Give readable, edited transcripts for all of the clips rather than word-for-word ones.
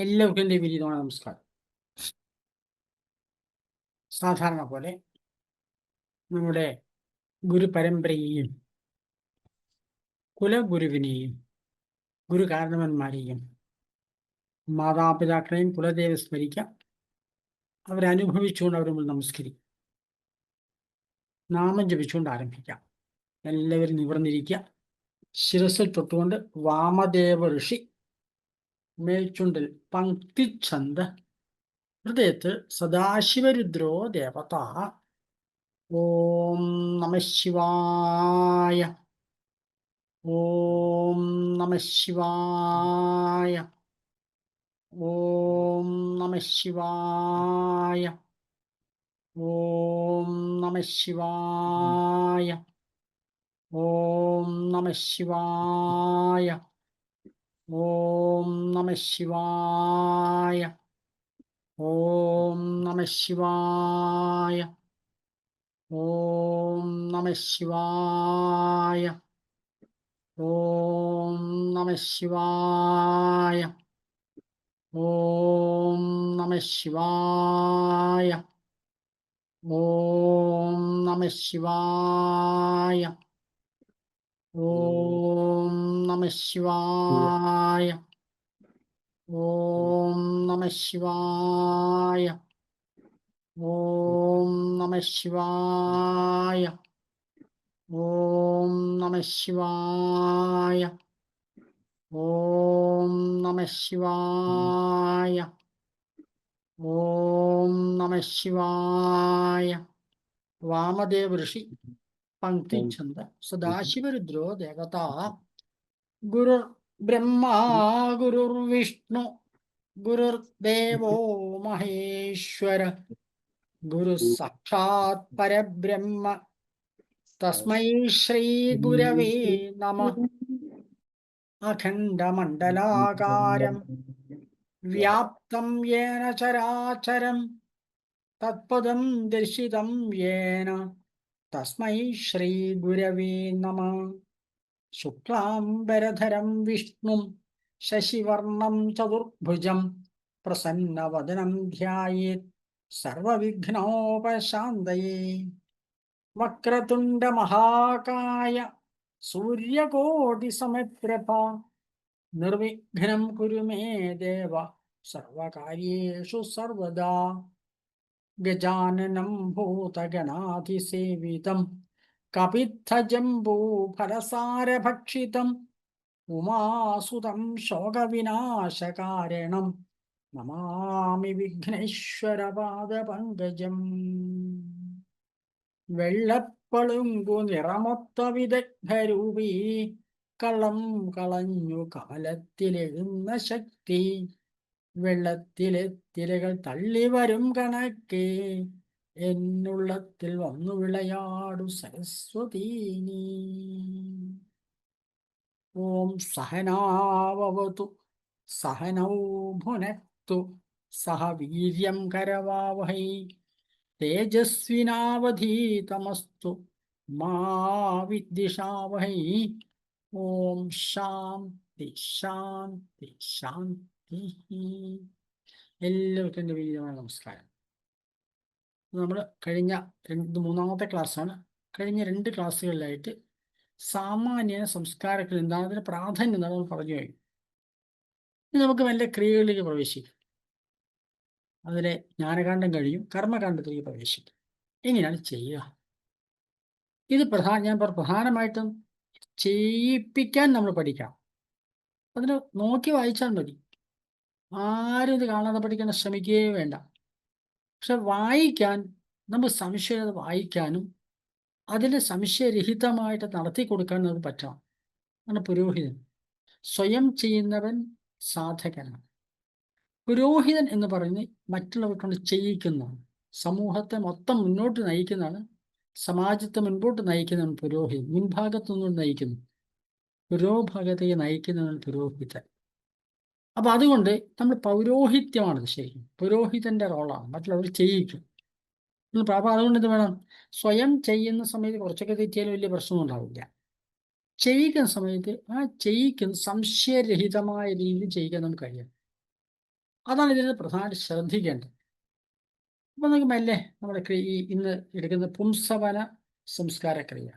എല്ലാവർക്കും എൻ്റെ വിനീതമായ നമസ്കാരം. സാധാരണ പോലെ നമ്മുടെ ഗുരുപരമ്പരയെയും കുലഗുരുവിനെയും ഗുരുകാരണവന്മാരെയും മാതാപിതാക്കളെയും കുലദേവ സ്മരിക്കാം. അവരനുഭവിച്ചുകൊണ്ട് അവർ നമ്മൾ നമസ്കരിക്കും. നാമം ജപിച്ചുകൊണ്ട് ആരംഭിക്കാം. എല്ലാവരും നിവർന്നിരിക്കുക. ശിരസിൽ തൊട്ടുകൊണ്ട് വാമദേവ ഋഷി മേൽച്ചുണ്ടിൽ പങ്ക്തിച്ഛന്ത് ഹൃദയത്തിൽ സദാശിവരുദ്രോ ദേവത. ഓം നമഃ ശിവായ. ഓം നമഃ ശിവായ. ഓം നമഃ ശിവായ. ഓം നമഃ ശിവായ. ഓം നമഃ ശിവായ. ഓം നമഃ ശിവായ. ഓം നമഃ ശിവായ. ഓം നമഃ ശിവായ. ഓം നമഃ ശിവായ. ഓം നമഃ ശിവായ. ഓം നമഃ ശിവായ. ഓം നമഃ ശിവായ. ഓം നമഃ ശിവായ. ഓം നമഃ ശിവായ. ഓം നമഃ ശിവായ. ഓം നമഃ ശിവായ. ഓം നമഃ ശിവായ. വാമദേവ ഋഷി പങ്ക്തിച്ഛന്ത് സദാശിവരുദ്രോ ദേവത. ഗുരുർ ബ്രഹ്മ ഗുരുർവിഷ്ണു ഗുരുർദേവോ മഹേശ്വര ഗുരു സാക്ഷാത് പരബ്രഹ്മ തസ്മൈ ശ്രീ ഗുരവേ നമഃ. അഖണ്ഡമണ്ഡലാകാരം വ്യാപ്തം യേന ചരാചരം തത്പദം ദർശിതം യേന തസ്മൈ ശ്രീ ഗുരവേ നമഃ. ശുക്ലാംബരധരം വിഷ്ണും ശശിവർണം ചതുർഭുജം പ്രസന്നവദനം ധ്യായേത് സർവവിഘ്നോപശാന്തയേ. വക്രതുണ്ഡമഹാകായ സൂര്യകോടിസമപ്രഭ നിർവിഘ്നം കുരു മേ ദേവ സർവകാര്യേഷു സർവദാ. ഗജാനനം ഭൂതഗണാധിസേവിതം കപിത്ഥജംബൂഫലസാരഭക്ഷിതം ഉമാസുതം ശോകവിനാശകാരണം നമാമി വിഘ്നേശ്വരപാദപങ്കജം. വെള്ളപ്പളുങ്കു നിറമൊത്ത വിദഗ്ധരൂപീ കളം കളഞ്ഞു കമലത്തിലെഴുന്ന ശക്തി. വെള്ളത്തിലെ തിരകൾ തള്ളി വരും കണക്കെ എന്നുള്ളത്തിൽ വന്നു വിളയാടു സരസ്വതീ നീ. ഓം സഹനാവവതു സഹനൗ ഭുനക്തു സഹ വീര്യം കരവാവഹൈ തേജസ്വിനാവധീതമസ്തു മാ വിദ്വിഷാവഹൈ. ഓം ശാന്തി ശാന്തി ശാന്തി. എല്ലാവർക്കും എൻ്റെ വിനീതമായ നമസ്കാരം. നമ്മൾ കഴിഞ്ഞ മൂന്നാമത്തെ ക്ലാസ്സാണ്. കഴിഞ്ഞ 2 ക്ലാസ്സുകളിലായിട്ട് സാമാന്യ സംസ്കാരത്തിൽ എന്താണ്, അതിന് പ്രാധാന്യം എന്താണ് നമ്മൾ പറഞ്ഞു കഴിഞ്ഞു. ഇനി നമുക്ക് നല്ല ക്രിയകളിലേക്ക് പ്രവേശിക്കും. അതിലെ ജ്ഞാനകാന്ഡം കഴിയും, കർമ്മകാന്ഡത്തിലേക്ക് പ്രവേശിക്കും. എങ്ങനെയാണ് ചെയ്യുക? ഇത് ഞാൻ പ്രധാനമായിട്ടും ചെയ്യിപ്പിക്കാൻ നമ്മൾ പഠിക്കണം. അതിന് നോക്കി വായിച്ചാൽ മതി. ആരും ഇത് കാണാതെ പഠിക്കാൻ ശ്രമിക്കുകയേ വേണ്ട. പക്ഷെ വായിക്കാൻ നമ്മൾ സംശയം വായിക്കാനും അതിന് സംശയരഹിതമായിട്ട് നടത്തി കൊടുക്കാൻ നമുക്ക് പറ്റണം. അങ്ങനെ പുരോഹിതൻ സ്വയം ചെയ്യുന്നവൻ സാധകനാണ്. പുരോഹിതൻ എന്ന് പറയുന്നത് മറ്റുള്ളവരെ കൊണ്ട് ചെയ്യിക്കുന്നതാണ്. സമൂഹത്തെ മൊത്തം മുന്നോട്ട് നയിക്കുന്നതാണ്. സമാജത്തെ മുൻപോട്ട് നയിക്കുന്നവൻ പുരോഹിതൻ. മുൻഭാഗത്തുനിന്ന് നയിക്കുന്നു. പുരോഭാഗത്തേക്ക് നയിക്കുന്നവൻ പുരോഹിതൻ. അപ്പൊ അതുകൊണ്ട് നമ്മൾ പൗരോഹിത്യമാണത്. ശരിക്കും പുരോഹിതന്റെ റോളാണ്. മറ്റുള്ളവർ ചെയ്യിക്കും. അപ്പൊ അതുകൊണ്ട് എന്ത് വേണം? സ്വയം ചെയ്യുന്ന സമയത്ത് കുറച്ചൊക്കെ തെറ്റിയാലും വലിയ പ്രശ്നമൊന്നും ഉണ്ടാവില്ല. ചെയ്യിക്കുന്ന സമയത്ത് ആ ചെയ്യിക്കുന്ന സംശയരഹിതമായ രീതിയിൽ ചെയ്യിക്കാൻ നമുക്ക് കഴിയണം. അതാണ് ഇതിന് പ്രധാനമായിട്ട് ശ്രദ്ധിക്കേണ്ടത്. അപ്പൊ നമുക്ക് മെല്ലെ നമ്മുടെ ഈ ഇന്ന് എടുക്കുന്ന പുംസവന സംസ്കാരക്രിയ,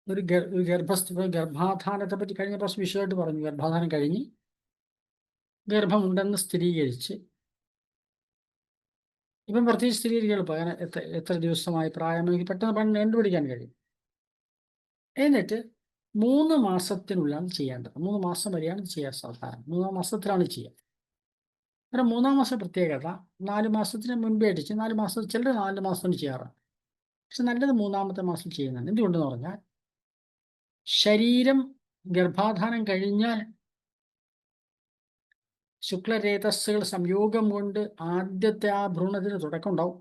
ഒരു ഗർഭാധാനത്തെ പറ്റി കഴിഞ്ഞ പ്രാവശ്യം വിശദമായിട്ട് പറഞ്ഞു. ഗർഭാധാനം കഴിഞ്ഞ് ഗർഭമുണ്ടെന്ന് സ്ഥിരീകരിച്ച്, ഇപ്പം പ്രത്യേകിച്ച് സ്ഥിരീകരിക്കാൻ എളുപ്പം. അങ്ങനെ എത്ര ദിവസമായി പ്രായമെങ്കിൽ പെട്ടെന്ന് കണ്ടുപിടിക്കാൻ കഴിയും. എന്നിട്ട് 3 മാസത്തിനുള്ളിലാണ് ചെയ്യേണ്ടത്. 3 മാസം വരെയാണ് ചെയ്യുക സാധാരണ. 3-ാം മാസത്തിലാണ് ചെയ്യുക. കാരണം 3-ാം മാസം പ്രത്യേകത 4 മാസത്തിന് മുൻപേ അടിച്ച് 4 മാസം, ചിലർ 4 മാസത്തിന് ചെയ്യാറുണ്ട്. പക്ഷെ നല്ലത് 3-ാമത്തെ മാസം ചെയ്യുന്നതാണ്. എന്തുകൊണ്ടെന്ന് പറഞ്ഞാൽ ശരീരം ഗർഭാധാനം കഴിഞ്ഞാൽ ശുക്ലരേതസ്സുകൾ സംയോഗം കൊണ്ട് ആദ്യത്തെ ആ ഭ്രൂണത്തിന് തുടക്കം ഉണ്ടാവും.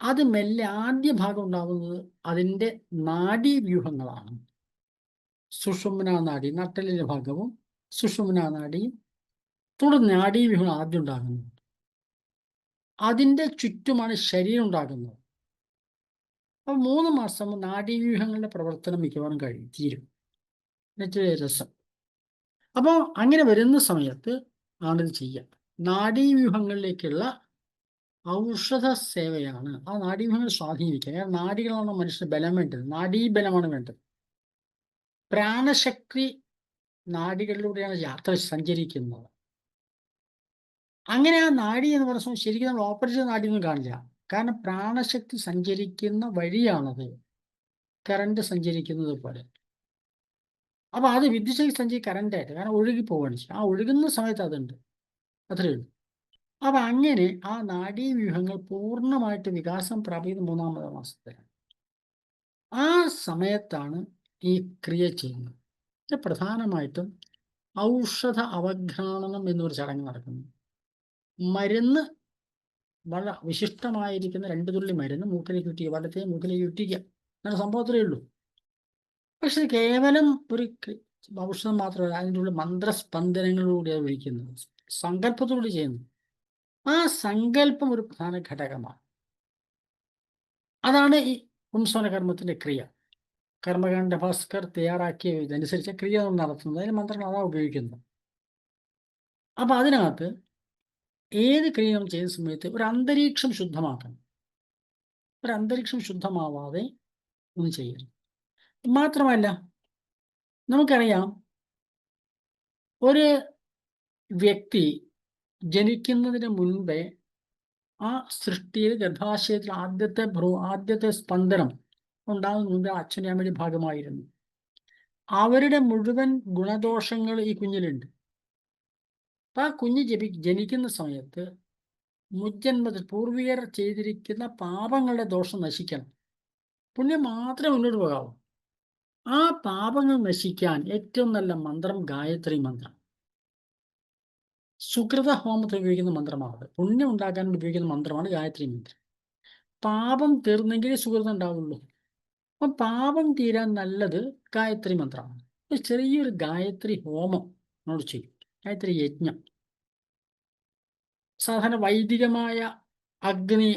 അത് മെല്ലെ ആദ്യ ഭാഗം ഉണ്ടാവുന്നത് അതിൻ്റെ നാഡീവ്യൂഹങ്ങളാണ്. സുഷുമ്നാ നാഡി, നട്ടലിന്റെ ഭാഗവും സുഷുമ്നാ നാഡിയും തുടർന്ന് നാഡീവ്യൂഹങ്ങൾ ആദ്യം ഉണ്ടാകുന്നത്. അതിൻ്റെ ചുറ്റുമാണ് ശരീരം ഉണ്ടാകുന്നത്. അപ്പോൾ 3 മാസം നാഡീവ്യൂഹങ്ങളുടെ പ്രവർത്തനം മിക്കവാറും തീരും. എന്നിട്ട് രസം. അപ്പോൾ അങ്ങനെ വരുന്ന സമയത്ത് ആണിത് ചെയ്യുക. നാഡീവ്യൂഹങ്ങളിലേക്കുള്ള ഔഷധ സേവയാണ്. ആ നാഡീവ്യൂഹങ്ങൾ സ്വാധീനിക്കുക. കാരണം നാഡികളാണ് മനുഷ്യന് ബലം വേണ്ടത്. നാഡീബലമാണ് വേണ്ടത്. പ്രാണശക്തി നാഡികളിലൂടെയാണ് യാത്ര സഞ്ചരിക്കുന്നത്. അങ്ങനെ ആ നാഡി എന്ന് പറയുന്നത് ശരിക്കും നമ്മൾ ഓപ്പറേറ്റ് ചെയ്ത നാഡിയൊന്നും കാണില്ല. കാരണം പ്രാണശക്തി സഞ്ചരിക്കുന്ന വഴിയാണത്, കറണ്ട് സഞ്ചരിക്കുന്നത് പോലെ. അപ്പൊ അത് വിദ്യുശക്തി കറണ്ടായിട്ട്, കാരണം ഒഴുകി പോവുകയാണ്. ആ ഒഴുകുന്ന സമയത്ത് അതുണ്ട്, അത്രയേ ഉള്ളൂ. അപ്പൊ അങ്ങനെ ആ നാഡീവ്യൂഹങ്ങൾ പൂർണ്ണമായിട്ട് വികാസം പ്രാപിക്കുന്ന 3-ാമത്തെ മാസത്തിലാണ്. ആ സമയത്താണ് ഈ ക്രിയ ചെയ്യുന്നത്. ഇത് പ്രധാനമായിട്ടും ഔഷധ അവഘ്രാണനം എന്നൊരു ചടങ്ങ് നടക്കുന്നു. മരുന്ന്, വളരെ വിശിഷ്ടമായിരിക്കുന്ന 2 തുള്ളി മരുന്ന് മൂക്കിലേക്ക് ഇട്ടിക്കുക, വലത്തെ മൂക്കിലേക്ക് ഇട്ടിക്കുക. അങ്ങനെ സംഭവത്തിലേ ഉള്ളൂ. പക്ഷെ കേവലം ഒരു ഔഷധം മാത്രമല്ല, അതിൻ്റെ ഉള്ളിൽ മന്ത്രസ്പന്ദനങ്ങളിലൂടെയാണ് ഒഴിക്കുന്നത്, സങ്കല്പത്തോടെ ചെയ്യുന്നു. ആ സങ്കല്പം ഒരു പ്രധാന ഘടകമാണ്. അതാണ് ഈ പുംസവന കർമ്മത്തിന്റെ ക്രിയ. കർമ്മകാണ്ഡ ഭാസ്കർ തയ്യാറാക്കിയ ഇതനുസരിച്ച് ക്രിയ നടത്തുന്നത്. അതിന് മന്ത്രങ്ങൾ അതാണ് ഉപയോഗിക്കുന്നത്. അപ്പൊ അതിനകത്ത് ഏത് ക്രിയ നമ്മൾ ചെയ്യുന്ന സമയത്ത് ഒരു അന്തരീക്ഷം ശുദ്ധമാക്കണം. ഒരു അന്തരീക്ഷം ശുദ്ധമാവാതെ ഒന്നും ചെയ്യരുത്. മാത്രമല്ല, നമുക്കറിയാം ഒരു വ്യക്തി ജനിക്കുന്നതിന് മുൻപേ ആ സൃഷ്ടിയിൽ ഗർഭാശയത്തിൽ ആദ്യത്തെ സ്പന്ദനം ഉണ്ടാകുന്ന മുമ്പേ അച്ഛൻ്റെ അമ്മയുടെ ഭാഗമായിരുന്നു. അവരുടെ മുഴുവൻ ഗുണദോഷങ്ങൾ ഈ കുഞ്ഞിലുണ്ട്. ആ കുഞ്ഞ് ജനിക്കുന്ന സമയത്ത് മുജ്ജന്മത്തിൽ പൂർവികർ ചെയ്തിരിക്കുന്ന പാപങ്ങളുടെ ദോഷം നശിക്കണം. പുണ്യം മാത്രമേ മുന്നോട്ട് പോകാവൂ. ആ പാപങ്ങൾ നശിക്കാൻ ഏറ്റവും നല്ല മന്ത്രം ഗായത്രി മന്ത്രം. സുകൃത ഹോമത്തിൽ ഉപയോഗിക്കുന്ന മന്ത്രമാണ്. പുണ്യം ഉണ്ടാക്കാൻ ഉപയോഗിക്കുന്ന മന്ത്രമാണ് ഗായത്രി മന്ത്രം. പാപം തീർന്നെങ്കിലേ സുകൃതം ഉണ്ടാവുള്ളൂ. അപ്പം പാപം തീരാൻ നല്ലത് ഗായത്രി മന്ത്രമാണ്. ചെറിയൊരു ഗായത്രി ഹോമം നമ്മൾ ചെയ്യും, ഗായത്രി യജ്ഞം. സാധാരണ വൈദികമായ അഗ്നി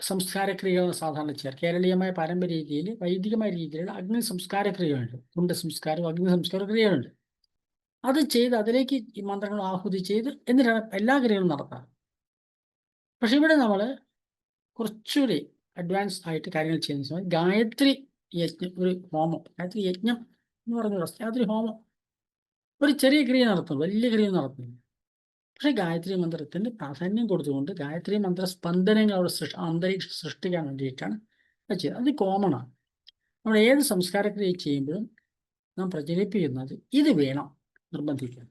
സംസ്കാരക്രിയകളാണ് സാധാരണ ചെയ്യാറ്. കേരളീയമായ പാരമ്പര്യ രീതിയിൽ വൈദികമായ രീതിയിലുള്ള അഗ്നി സംസ്കാരക്രിയകളുണ്ട്. കുണ്ട സംസ്കാരം, അഗ്നി സംസ്കാര ക്രിയകളുണ്ട്. അത് ചെയ്ത് അതിലേക്ക് ഈ മന്ത്രങ്ങൾ ആഹുതി ചെയ്ത് എന്നിട്ടാണ് എല്ലാ ക്രിയകളും നടത്താറ്. പക്ഷെ ഇവിടെ നമ്മൾ കുറച്ചുകൂടി അഡ്വാൻസ് ആയിട്ട് കാര്യങ്ങൾ ചെയ്യുന്ന സമയത്ത് ഗായത്രി യജ്ഞം, ഒരു ഹോമം, ഗായത്രി യജ്ഞം എന്ന് പറഞ്ഞ ഗായത്രി ഹോമം ഒരു ചെറിയ ക്രിയ നടത്തുന്നു, വലിയ ക്രിയ നടത്തുന്നു. പക്ഷെ ഗായത്രി മന്ത്രത്തിന് പ്രാധാന്യം കൊടുത്തുകൊണ്ട് ഗായത്രി മന്ത്ര സ്പന്ദനങ്ങൾ അവിടെ അന്തരീക്ഷം സൃഷ്ടിക്കാൻ വേണ്ടിയിട്ടാണ് അത് ചെയ്യുന്നത്. അത് കോമണാണ്. നമ്മൾ ഏത് സംസ്കാരക്രിയ ചെയ്യുമ്പോഴും നാം പ്രചരിപ്പിക്കുന്നത് ഇത് വേണം, നിർബന്ധിക്കണം.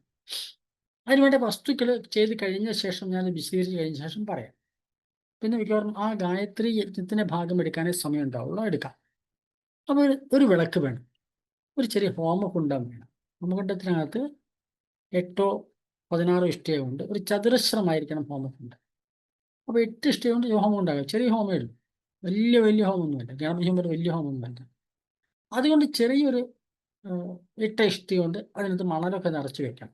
അതിനുവേണ്ട വസ്തുക്കൾ ചെയ്ത് കഴിഞ്ഞ ശേഷം ഞാൻ വിശദീകരിച്ച് കഴിഞ്ഞ ശേഷം പറയാം. പിന്നെ മിക്കവാറും ആ ഗായത്രി യജ്ഞത്തിൻ്റെ ഭാഗം എടുക്കാനേ സമയം ഉണ്ടാവുള്ളൂ, എടുക്കാം. അപ്പോൾ ഒരു വിളക്ക് വേണം, ഒരു ചെറിയ ഹോമകുണ്ഡം വേണം. ഹോമകുണ്ഡത്തിനകത്ത് 8-16 ഇഷ്ടികയുണ്ട്. ഒരു ചതുരശ്രമായിരിക്കണം ഹോമകുണ്ഡം. അപ്പോൾ 8 ഇഷ്ടിക കൊണ്ട് ഹോമം ഉണ്ടാകും. ചെറിയ ഹോമമേ ഉള്ളൂ, വലിയ ഹോമമൊന്നുമില്ല. ഗണപതി ഹോമം വലിയ ഹോമമൊന്നുമല്ല. അതുകൊണ്ട് ചെറിയൊരു 8 ഇഷ്ടിക കൊണ്ട് അതിനകത്ത് മണലൊക്കെ നിറച്ച് വെക്കാം,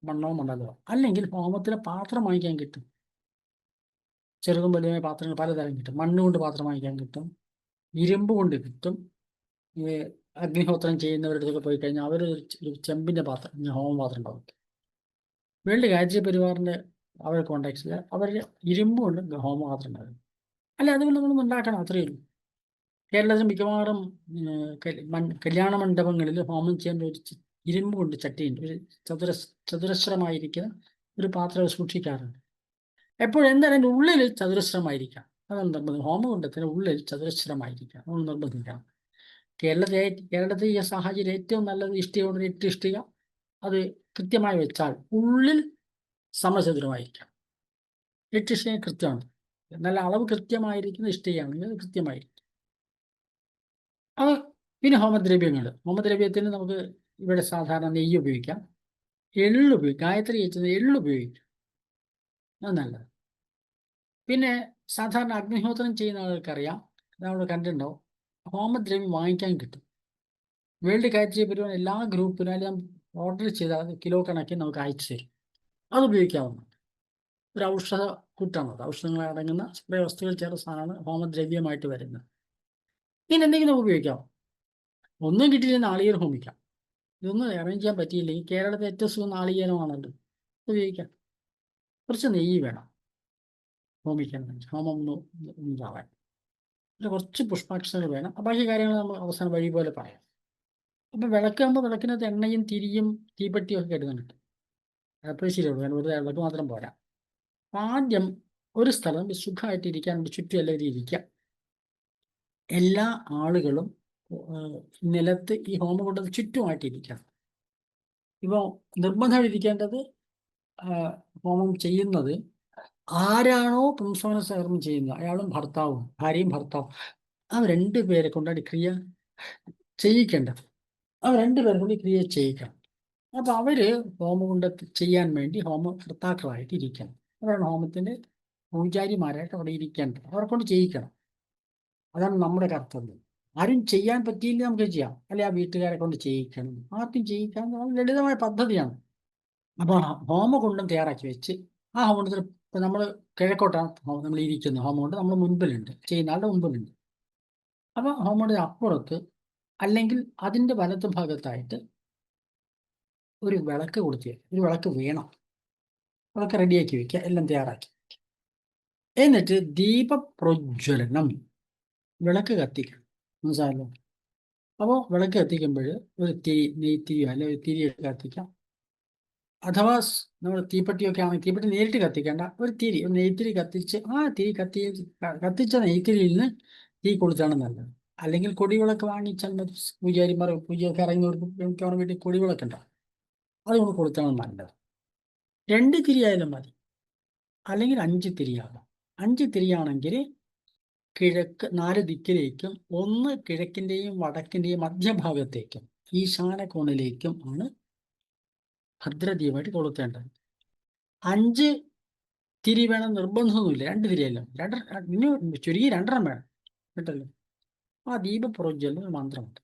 മണ്ണോ. അല്ലെങ്കിൽ ഹോമത്തിലെ പാത്രം വാങ്ങിക്കാൻ കിട്ടും. ചെറുതും വലുതുമായ പാത്രങ്ങൾ പലതരം കിട്ടും. മണ്ണ് കൊണ്ട് പാത്രം വാങ്ങിക്കാൻ കിട്ടും, ഇരുമ്പ് കൊണ്ട് കിട്ടും. ഈ അഗ്നിഹോത്രം ചെയ്യുന്നവരുടെ അടുത്തൊക്കെ പോയി കഴിഞ്ഞാൽ അവർ ഒരു ചെമ്പിൻ്റെ പാത്രം, ഹോമപാത്രം ഉണ്ടാവും. വേൾഡ് ഗായത്രി പരിവാറിൻ്റെ അവരുടെ കോണ്ടാക്ട്സിൽ അവർ ഇരുമ്പ് കൊണ്ട് ഹോമം മാത്രം ഉണ്ടാകും. അല്ല, അതുകൊണ്ട് നമ്മളൊന്നും ഉണ്ടാക്കണം, അത്രയേ ഉള്ളൂ. കേരളത്തിൽ മിക്കവാറും കല്യാണ മണ്ഡപങ്ങളിൽ ഹോമം ചെയ്യാൻ ഒരു ഇരുമ്പ് കൊണ്ട് ചട്ടിയുണ്ട്, ഒരു ചതുരശ്രമായിരിക്കുന്ന ഒരു പാത്രം സൂക്ഷിക്കാറുണ്ട്. എപ്പോഴും എന്തായാലും അതിൻ്റെ ഉള്ളിൽ ചതുരശ്രമായിരിക്കാം. അതാണ് നിർബന്ധം. ഹോമകുണ്ടത്തിന് ഉള്ളിൽ ചതുരശ്രമായിരിക്കാം, നമ്മൾ നിർബന്ധിക്കണം. കേരളത്തിൽ ഈ സാഹചര്യം ഏറ്റവും നല്ലത് ഇഷ്ടികയോട് 8 ഇഷ്ടിക അത് കൃത്യമായി വെച്ചാൽ ഉള്ളിൽ സമചതുരമായിരിക്കാം. 8 ഇഷ്ടിക കൃത്യമാണ്. നല്ല അളവ് കൃത്യമായിരിക്കുന്ന ഇഷ്ടികയാണെങ്കിൽ അത് കൃത്യമായിരിക്കും. അത് പിന്നെ ഹോമദ്രവ്യത്തിന് നമുക്ക് ഇവിടെ സാധാരണ നെയ്യ് ഉപയോഗിക്കാം, എള്ള് ഉപയോഗിക്കാം. ഗായത്രി ചെയ്യുന്നത് എള്ള് ഉപയോഗിക്കും, അത് നല്ലത്. പിന്നെ സാധാരണ അഗ്നിഹോത്രം ചെയ്യുന്ന ആൾക്കറിയാം, നമ്മൾ കണ്ടിട്ടുണ്ടാവും, ഹോമദ്രവ്യം വാങ്ങിക്കാൻ കിട്ടും. വേൾഡ് ഗായത്രി പരിപാടി എല്ലാ ഗ്രൂപ്പിലും എല്ലാം ഓർഡർ ചെയ്താൽ കിലോ കണക്കിന് നമുക്ക് അയച്ചു തരും. അത് ഉപയോഗിക്കാവുന്നതാണ്. ഒരു ഔഷധ കൂട്ടാണത്. ഔഷധങ്ങൾ അടങ്ങുന്ന സ്പ്രേ വസ്തുക്കൾ ചേർന്ന സാധനമാണ് ഹോമദ്രവ്യമായിട്ട് വരുന്നത്. ഇങ്ങനെ എന്തെങ്കിലും ഉപയോഗിക്കാം. ഒന്നും കിട്ടിയില്ല, നാളികേരം ഹോമിക്കാം. ഇതൊന്നും അറേഞ്ച് ചെയ്യാൻ പറ്റിയില്ലെങ്കിൽ കേരളത്തിൽ ഏറ്റവും സുഖം നാളികേരമാണല്ലോ, ഉപയോഗിക്കാം. കുറച്ച് നെയ്യ് വേണം ഹോമിക്കാൻ, ഹോമം ഉണ്ടാവാൻ. പിന്നെ കുറച്ച് പുഷ്പാക്ഷരങ്ങൾ വേണം. ബാക്കി കാര്യങ്ങൾ നമ്മൾ അവസാനം വഴി പോലെ പറയാം. അപ്പം വിളക്കാകുമ്പോൾ വിളക്കിനകത്ത് എണ്ണയും തിരിയും തീപ്പെട്ടിയും ഒക്കെ ഇടുന്നുണ്ട്. അപ്പോൾ ശരിയുള്ളൂ, കാരണം വെറുതെ വിളക്ക് മാത്രം പോരാ. ആദ്യം ഒരു സ്ഥലം സുഖമായിട്ട് ഇരിക്കാൻ വേണ്ടി ചുറ്റും എല്ലാവരും ഇരിക്കുക. എല്ലാ ആളുകളും നിലത്ത് ഈ ഹോമകുണ്ടത്തിന് ചുറ്റുമായിട്ട് ഇരിക്കണം. ഇപ്പോൾ നിർബന്ധം ഇരിക്കേണ്ടത് ഹോമം ചെയ്യുന്നത് ആരാണോ പുംസവന സകർമ്മം ചെയ്യുന്നത്, അയാളും ഭർത്താവും, ഭാര്യയും ഭർത്താവും, ആ 2 പേരെ കൊണ്ടാണ് ക്രിയ ചെയ്യിക്കേണ്ടത്. ആ 2 പേരെ കൊണ്ട് ക്രിയ ചെയ്യിക്കണം. അപ്പോൾ അവര് ഹോമകുണ്ട ചെയ്യാൻ വേണ്ടി ഹോമകർത്താക്കളായിട്ട് ഇരിക്കണം. അവരാണ് ഹോമത്തിന്റെ പൂജാരിമാരായിട്ട് അവിടെ ഇരിക്കേണ്ടത്. അവരെ കൊണ്ട് ചെയ്യിക്കണം. അതാണ് നമ്മുടെ കർത്തവ്യം. ആരും ചെയ്യാൻ പറ്റിയില്ല നമുക്ക് ചെയ്യാം, അല്ലെ ആ വീട്ടുകാരെ കൊണ്ട് ചെയ്യിക്കണം. ആർക്കും ചെയ്യിക്കാൻ ലളിതമായ പദ്ധതിയാണ്. അപ്പോൾ ഹോമകുണ്ടം തയ്യാറാക്കി വെച്ച് ആ ഹോമകുണ്ടത്തിൽ ഇപ്പം നമ്മൾ കിഴക്കോട്ടാണ് നമ്മൾ ഇരിക്കുന്നത്. ഹോമകുണ്ടം നമ്മൾ മുൻപിലുണ്ട്, ചെയ്യുന്ന ആളുടെ മുമ്പിലുണ്ട്. അപ്പോൾ ഹോമകുണ്ടത്തിന് അപ്പുറത്ത് അല്ലെങ്കിൽ അതിൻ്റെ വലത്ത് ഭാഗത്തായിട്ട് ഒരു വിളക്ക് കൊടുത്ത്, ഒരു വിളക്ക് വേണം. വിളക്ക് റെഡിയാക്കി വെക്കുക, എല്ലാം തയ്യാറാക്കി. എന്നിട്ട് ദീപപ്രജ്വലനം, വിളക്ക് കത്തിക്കണം. മനസ്സിലായല്ലോ? അപ്പോൾ വിളക്ക് കത്തിക്കുമ്പോൾ ഒരു നെയ്ത്തിരിയോ അല്ലെങ്കിൽ ഒരു തിരിയൊക്കെ കത്തിക്കാം. അഥവാ നമ്മൾ തീപ്പെട്ടിയൊക്കെ ആണെങ്കിൽ തീപ്പെട്ടി നേരിട്ട് കത്തിക്കേണ്ട, ഒരു നെയ്ത്തിരി കത്തിച്ച് ആ കത്തിച്ച നെയ്ത്തിരിയിൽ നിന്ന് തീ കൊളുത്താണ് നല്ലത്. അല്ലെങ്കിൽ കൊടിവിളക്ക് വാങ്ങിച്ചാൽ പൂജാരിമാർ പൂജയൊക്കെ ഇറങ്ങുന്നവർക്ക് വേണ്ടി കൊടിവിളക്ക് ഉണ്ടാവും, അതുകൊണ്ട് കൊളുത്താണ് നല്ലത്. 2 തിരിയായാലും മതി, അല്ലെങ്കിൽ 5 തിരിയാകാം. 5 തിരിയാണെങ്കിൽ കിഴക്ക് 4 ദിക്കിലേക്കും 1 കിഴക്കിൻ്റെയും വടക്കിൻ്റെയും മധ്യഭാഗത്തേക്കും ഈശാന കോണിലേക്കും ആണ് ഭദ്രദീപമായിട്ട് കൊളുത്തേണ്ടത്. 5 തിരി വേണം നിർബന്ധമൊന്നുമില്ല, 2 തിരിയല്ലോ. ഇനി ചുരുങ്ങി 2 വേണം കേട്ടല്ലോ. ആ ദീപപ്രജ്വലന മന്ത്രമുണ്ട്.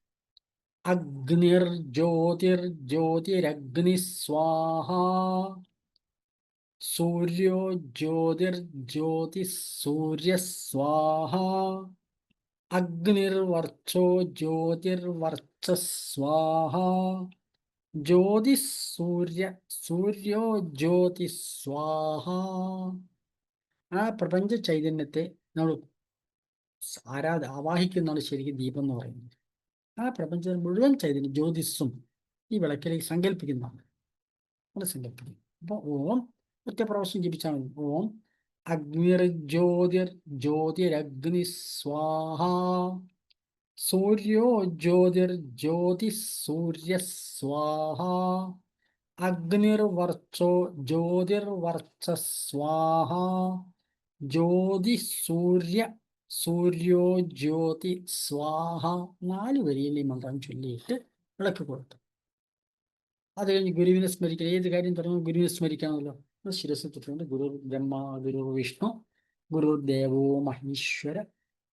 അഗ്നിർ ജ്യോതിർ ജ്യോതിരഗ്നി സ്വാഹ, സൂര്യോ ജ്യോതിർ ജ്യോതി സൂര്യ സ്വാഹ, അഗ്നിർവർച്ചോ ജ്യോതിർവർച്ച സ്വാഹ, ജ്യോതി സൂര്യോ ജ്യോതി സ്വാഹ. ആ പ്രപഞ്ച ചൈതന്യത്തെ നമ്മൾ ആവാഹിക്കുന്നതാണ് ശരിക്കും ദീപം എന്ന് പറയുന്നത്. ആ പ്രപഞ്ചത്തിൽ മുഴുവൻ ചൈതന്യം ജ്യോതിസ്സും ഈ വിളക്കിലേക്ക് സങ്കല്പിക്കുന്നതാണ്. നമ്മൾ സങ്കല്പിക്കും. അപ്പോൾ ഓം ഒറ്റ പ്രാവശ്യം ജപിച്ചാൽ മതി. ഓം അഗ്നിർ ജ്യോതിർ ജ്യോതിരഗ്നി സ്വാഹ, സൂര്യോ ജ്യോതിർ ജ്യോതി സൂര്യ സ്വാഹ, അഗ്നിർവർച്ചോ ജ്യോതിർവർച്ച സ്വാഹ, ജ്യോതി സൂര്യോ ജ്യോതി സ്വാഹ. 4 വരിയിൽ ഈ മന്ത്രം ചൊല്ലിയിട്ട് വിളക്ക് കൊടുത്തു. അത് കഴിഞ്ഞ് ഗുരുവിനെ സ്മരിക്കുക. ഏത് കാര്യം തുടങ്ങും ഗുരുവിനെ സ്മരിക്കാമല്ലോ. ശിരസ് തൊട്ടുകൊണ്ട് ഗുരു ബ്രഹ്മ ഗുരു വിഷ്ണു ഗുരു ദേവോ മഹേശ്വര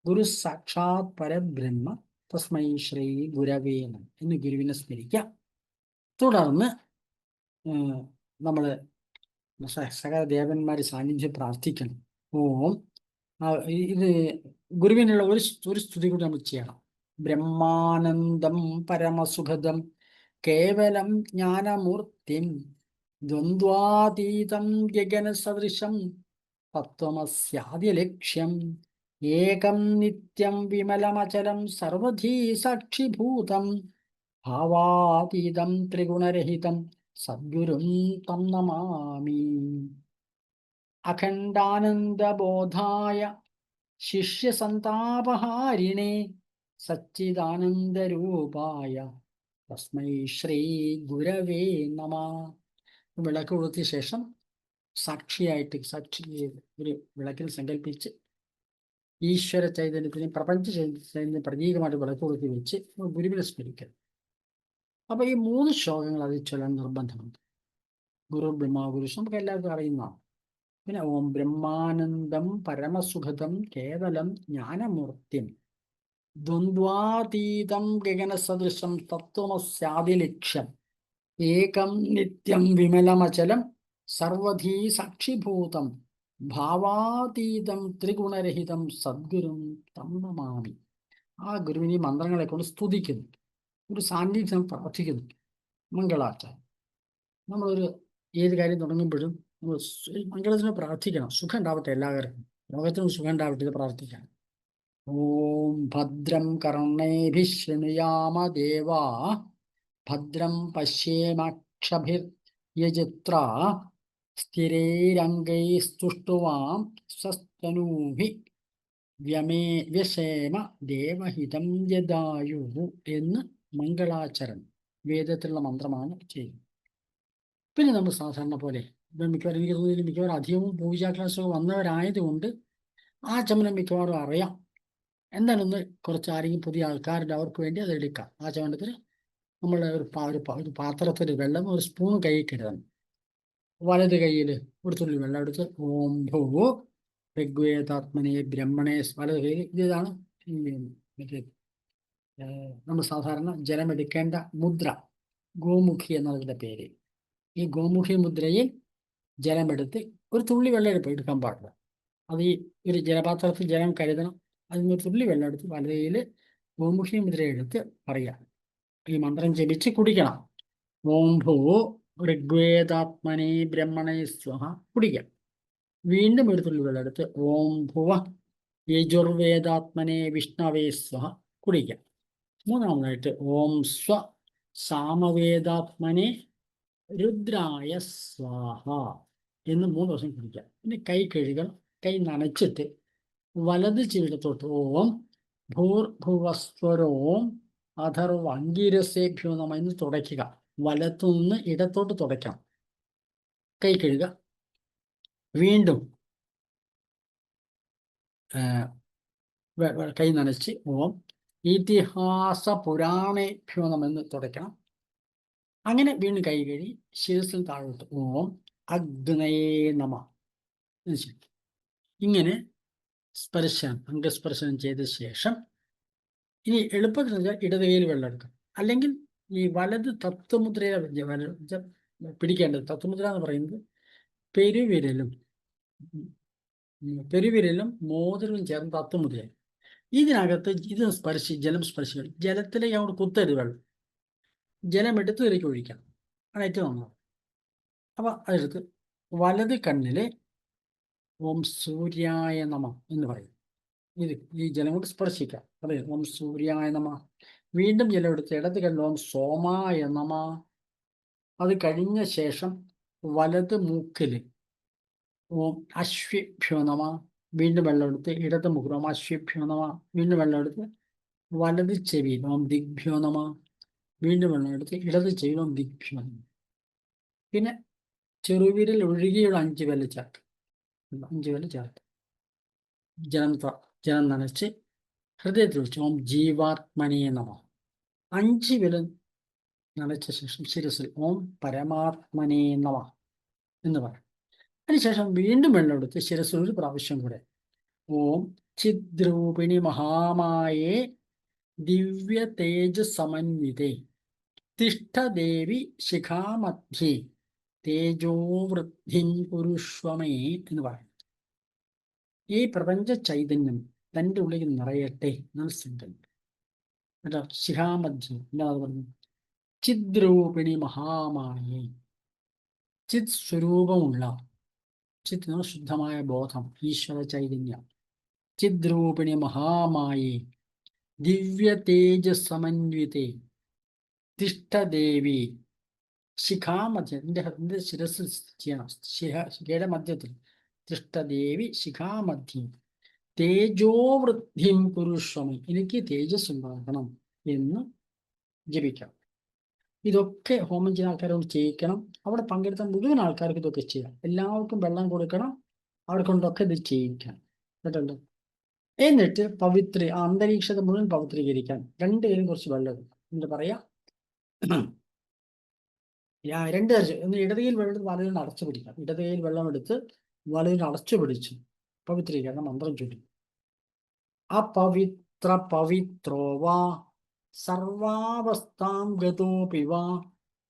ഗുരു സാക്ഷാത് പരബ്രഹ്മ തസ്മൈ ശ്രീ ഗുരവേ നമഃ എന്ന് ഗുരുവിനെ സ്മരിക്കാം. തുടർന്ന് നമ്മൾ സകല ദേവന്മാരെ സാന്നിധ്യം പ്രാർത്ഥിക്കണം. ഓം ഇത് ഗുരുവിനുള്ള ഒരു സ്തുതി കൂടി നമ്മൾ ചെയ്യണം. ബ്രഹ്മാനന്ദം പരമസുഖദം കേവലം ജ്ഞാനമൂർത്തിം ദ്വന്ദ്വാതീതം ഗഗനസദൃശം തത്വമസ്യാദിലക്ഷ്യം ഏകം നിത്യം വിമലമചലം സർവധീ സാക്ഷിഭൂതം ഭാവാതീതം ത്രിഗുണരഹിതം സദ്ഗുരും തം നമാമി. അഖണ്ഡാനന്ദബോധായ ശിഷ്യസന്താപഹാരിണേ സച്ചിദാനന്ദരൂപായ തസ്മൈ ശ്രീ ഗുരവേ നമഃ. വിളക്ക് കൊളുത്തിയ ശേഷം സാക്ഷിയായിട്ട് ഒരു വിളക്കിൽ സങ്കല്പിച്ച് ഈശ്വര ചൈതന്യത്തിന് പ്രപഞ്ച ചൈതന്യ പ്രതീകമായിട്ട് വിളക്ക് കൊളുത്തി വെച്ച് ഗുരുവിനെ സ്മരിക്കണം. അപ്പൊ ഈ 3 ശ്ലോകങ്ങൾ അതിൽ ചൊല്ലാൻ നിർബന്ധമുണ്ട്. ഗുരു ബ്രഹ്മ ഗുരു നമുക്ക് എല്ലാവർക്കും അറിയുന്നതാണ്. പിന്നെ ഓം ബ്രഹ്മാനന്ദം പരമസുഖദം കേവലം ജ്ഞാനമൂർത്തിം ദ്വന്ദ്വാതീതം ഗഗനസദൃശം തത്വമസ്യാദിലക്ഷ്യം ഏകം നിത്യം വിമലമചലം സർവധീ സാക്ഷിഭൂതം ഭാവാതീതം ത്രിഗുണരഹിതം സദ്ഗുരും തം നമാമി. ആ ഗുരുവിനെ മന്ത്രങ്ങളെ കൊണ്ട് സ്തുതിക്കുന്നു, ഒരു സാന്നിധ്യം പ്രാർത്ഥിക്കുന്നു. മംഗളാചാരം. നമ്മളൊരു ഏത് കാര്യം തുടങ്ങുമ്പോഴും നമ്മൾ മംഗളത്തിന് പ്രാർത്ഥിക്കണം. സുഖം ഉണ്ടാവട്ടെ, എല്ലാവർക്കും ലോകത്തിനും സുഖം ഉണ്ടാവട്ടെ, ഇത് പ്രാർത്ഥിക്കണം. ഓം ഭദ്രം കർണേഭിः ശൃണുയാമ ദേവാ ഭദ്രം പശ്യേമാക്ഷഭിർയജത്രാ സ്ഥിരൈരംഗൈസ്തുഷ്ടുവാം സ്വസ്തനൂഭിः വ്യശേമ ദേവഹിതം യദായുഃ എന്ന് മംഗളാചരണം വേദത്തിലുള്ള മന്ത്രമാണ് ചെയ്യുന്നത്. പിന്നെ നമ്മൾ സാധാരണ പോലെ മിക്കവാറും എനിക്ക് തോന്നുന്നു മിക്കവാറും അധികവും പൂജാ ക്ലാസ്സൊക്കെ വന്നവരായതുകൊണ്ട് ആ ചമനം മിക്കവാറും അറിയാം. എന്താണെന്ന് കുറച്ച് ആരെങ്കിലും പുതിയ ആൾക്കാരുടെ അവർക്ക് വേണ്ടി അത് എടുക്കാം. ആ ചമനത്തിന് നമ്മൾ ഒരു പാത്രത്തിൽ വെള്ളം ഒരു സ്പൂൺ കൈയിൽ കരുതണം. വലത് കൈയിൽ ഒരു തുള്ളി വെള്ളം എടുത്ത് ഓം ഭൂ ഋഗ്വേദാത്മനെ ബ്രഹ്മണേ വലത് കൈയിൽ ഇതാണ് മറ്റേ നമ്മൾ സാധാരണ ജലമെടുക്കേണ്ട മുദ്ര, ഗോമുഖി എന്നതിൻ്റെ പേര്. ഈ ഗോമുഖി മുദ്രയിൽ ജലമെടുത്ത് ഒരു തുള്ളി വെള്ളം എടുക്കാൻ പാടില്ല. അത് ഈ ഒരു ജലപാത്രത്തിൽ ജലം കരുതണം. അതിന് ഒരു തുള്ളി വെള്ളം എടുത്ത് വലത് കൈയിൽ ഗോമുഖി മുദ്ര എടുത്ത് പറയാം. ഈ മന്ത്രം ജപിച്ച് കുടിക്കണം. ഓം ഭൂ ഋഗ്വേദാത്മനെ ബ്രഹ്മണേ സ്വഹ കുടിക്കാം. വീണ്ടും ഒരു തുള്ളി വെള്ളം എടുത്ത് ഓം ഭുവ യജുർവേദാത്മനെ വിഷ്ണവേ സ്വഹ കുടിക്കാം. മൂന്നാമതായിട്ട് ഓം സ്വ സാമവേദാത്മനെ രുദ്രായ സ്വാഹ എന്ന് 3 ദിവസം കുടിക്കാം. പിന്നെ കൈ കഴുകണം. കൈ നനച്ചിട്ട് വലത് ചെവിടത്തോട്ട് ഓം ഭൂർഭുവസ്വരോം അഥർവംഗീരസേഭ്യോ നമ എന്ന് തുടയ്ക്കുക. വലത്തുനിന്ന് ഇടത്തോട്ട് തുടയ്ക്കണം. കൈ കഴുകുക. വീണ്ടും കൈ നനച്ച് ഓം ഇതിഹാസ പുരാണേഭ്യോ നമ എന്ന് തുടയ്ക്കണം. അങ്ങനെ വീണ്ടും കൈ കഴുകി ശിരസിൽ താഴോട്ട് ഓം അഗ്നയേ നമ. ഇങ്ങനെ അംഗസ്പർശനം ചെയ്ത ശേഷം ഇനി എളുപ്പത്തിൽ ഇടത് കൈയിൽ വെള്ളം എടുക്കാം. അല്ലെങ്കിൽ ഈ വലത് തത്വമുദ്രയെ പിടിക്കേണ്ടത്. തത്വമുദ്ര എന്ന് പറയുന്നത് പെരുവിരലും മോതിരവും ചേർന്ന് തത്വമുദ്രയാണ്. ഇതിനകത്ത് ജലം സ്പർശിക്കണം. ജലത്തിലേക്ക് അങ്ങോട്ട് കുത്തരുത്. വെള്ളം ജലം എടുത്തതിലേക്ക് ഒഴിക്കണം. ആണ് ഏറ്റവും നന്നാണ്. അപ്പൊ അതെടുത്ത് വലത് കണ്ണില് ഓം സൂര്യായ നമ എന്ന് പറയും. ഈ ജലം കൊണ്ട് സ്പർശിക്കാം. പറയും ഓം സൂര്യായ നമ. വീണ്ടും ജലം എടുത്ത് ഇടത് കണ്ണിൽ ഓം സോമായ നമ. അത് കഴിഞ്ഞ ശേഷം വലത് മൂക്കില് ഓം അശ്വഭ്യോ നമ. വീണ്ടും വെള്ളം എടുത്ത് ഇടത് മുഖം ഓം അശ്വഭ്യോ നമ. വീണ്ടും വെള്ളം എടുത്ത് വലത് ചെവിയിൽ ഓം ദിഗ്ഭ്യോ നമ. വീണ്ടും വെള്ളം എടുത്ത് ഇടത് ചെവിയിൽ ഓം ദിഗ്ഭ്യോ നമ. പിന്നെ ചെറുവിരൽ ഒഴുകിയുള്ള 5 വിരൽ ചേർത്ത് 5 വിരൽ ചേർത്ത് ജലം നനച്ച് ഹൃദയത്തിൽ വെച്ച് ഓം ജീവാത്മനേ നമ. 5 വിരൽ നനച്ച ശേഷം ശിരസിൽ ഓം പരമാത്മനേ നമ എന്ന് പറയും. അതിനുശേഷം വീണ്ടും വെള്ളം എടുത്ത് ശിരസിൽ ഒരു പ്രാവശ്യം കൂടെ ഓം ചിദ്രൂപിണി മഹാമായേ ദിവ്യ തേജസമന്വിതേ തിഷ്ഠദേവി ശിഖാമധ്യേ തേജോവൃദ്ധിം കുരുഷ്വമേ എന്ന് പറയും. ഈ പ്രപഞ്ച ചൈതന്യം തൻ്റെ ഉള്ളിൽ നിറയട്ടെ എന്നാണ് സങ്കല്പം. കേട്ടോ, ശിഖാമധ്യം എന്താ പറഞ്ഞു? ചിദ്രൂപിണി മഹാമായേ. ചിത് സ്വരൂപമുള്ള, ചിത് എന്ന ശുദ്ധമായ ബോധം, ഈശ്വര ചൈതന്യം, ചിദ്രൂപിണി മഹാമായി ദിവ്യ തേജസമന്വിതേ തിഷ്ഠദേവി ശിഖാമധ്യം, എന്റെ ശിരസ് ചെയ്യണം, ശിഖയുടെ മധ്യത്തിൽ തിഷ്ഠദേവി ശിഖാമധ്യം തേജോവൃദ്ധിം കുരുഷ്വമി, എനിക്ക് തേജസ് ഉണ്ടാകണം എന്ന് ജപിക്കാം. ഇതൊക്കെ ഹോമം ചെയ്യുന്ന ആൾക്കാരോട് ചെയ്യിക്കണം. അവിടെ പങ്കെടുത്ത മുഴുവൻ ആൾക്കാർക്ക് ഇതൊക്കെ ചെയ്യാം. എല്ലാവർക്കും വെള്ളം കൊടുക്കണം, അവരെ കൊണ്ടൊക്കെ ഇത് ചെയ്യിക്കാം. കേട്ടല്ലോ. എന്നിട്ട് അന്തരീക്ഷത്തെ മുഴുവൻ പവിത്രീകരിക്കാൻ രണ്ടുപേരും കുറച്ച് വെള്ളം എടുക്കും. എന്നിട്ട് പറയാം, രണ്ട് തരത്തിൽ, ഒന്ന് ഇടതുകയിൽ വെള്ളം എടുത്ത് വലതുകൊണ്ട് അടച്ചു പിടിക്കാം. ഇടതുകയിൽ വെള്ളം എടുത്ത് വലതുകൊണ്ട് അടച്ചു പിടിച്ചു പവിത്രീകരണം മന്ത്രം ചൊല്ലി. അപവിത്ര പവിത്രോ വാ സർവാവസ്ഥാം ഗതോപി വാ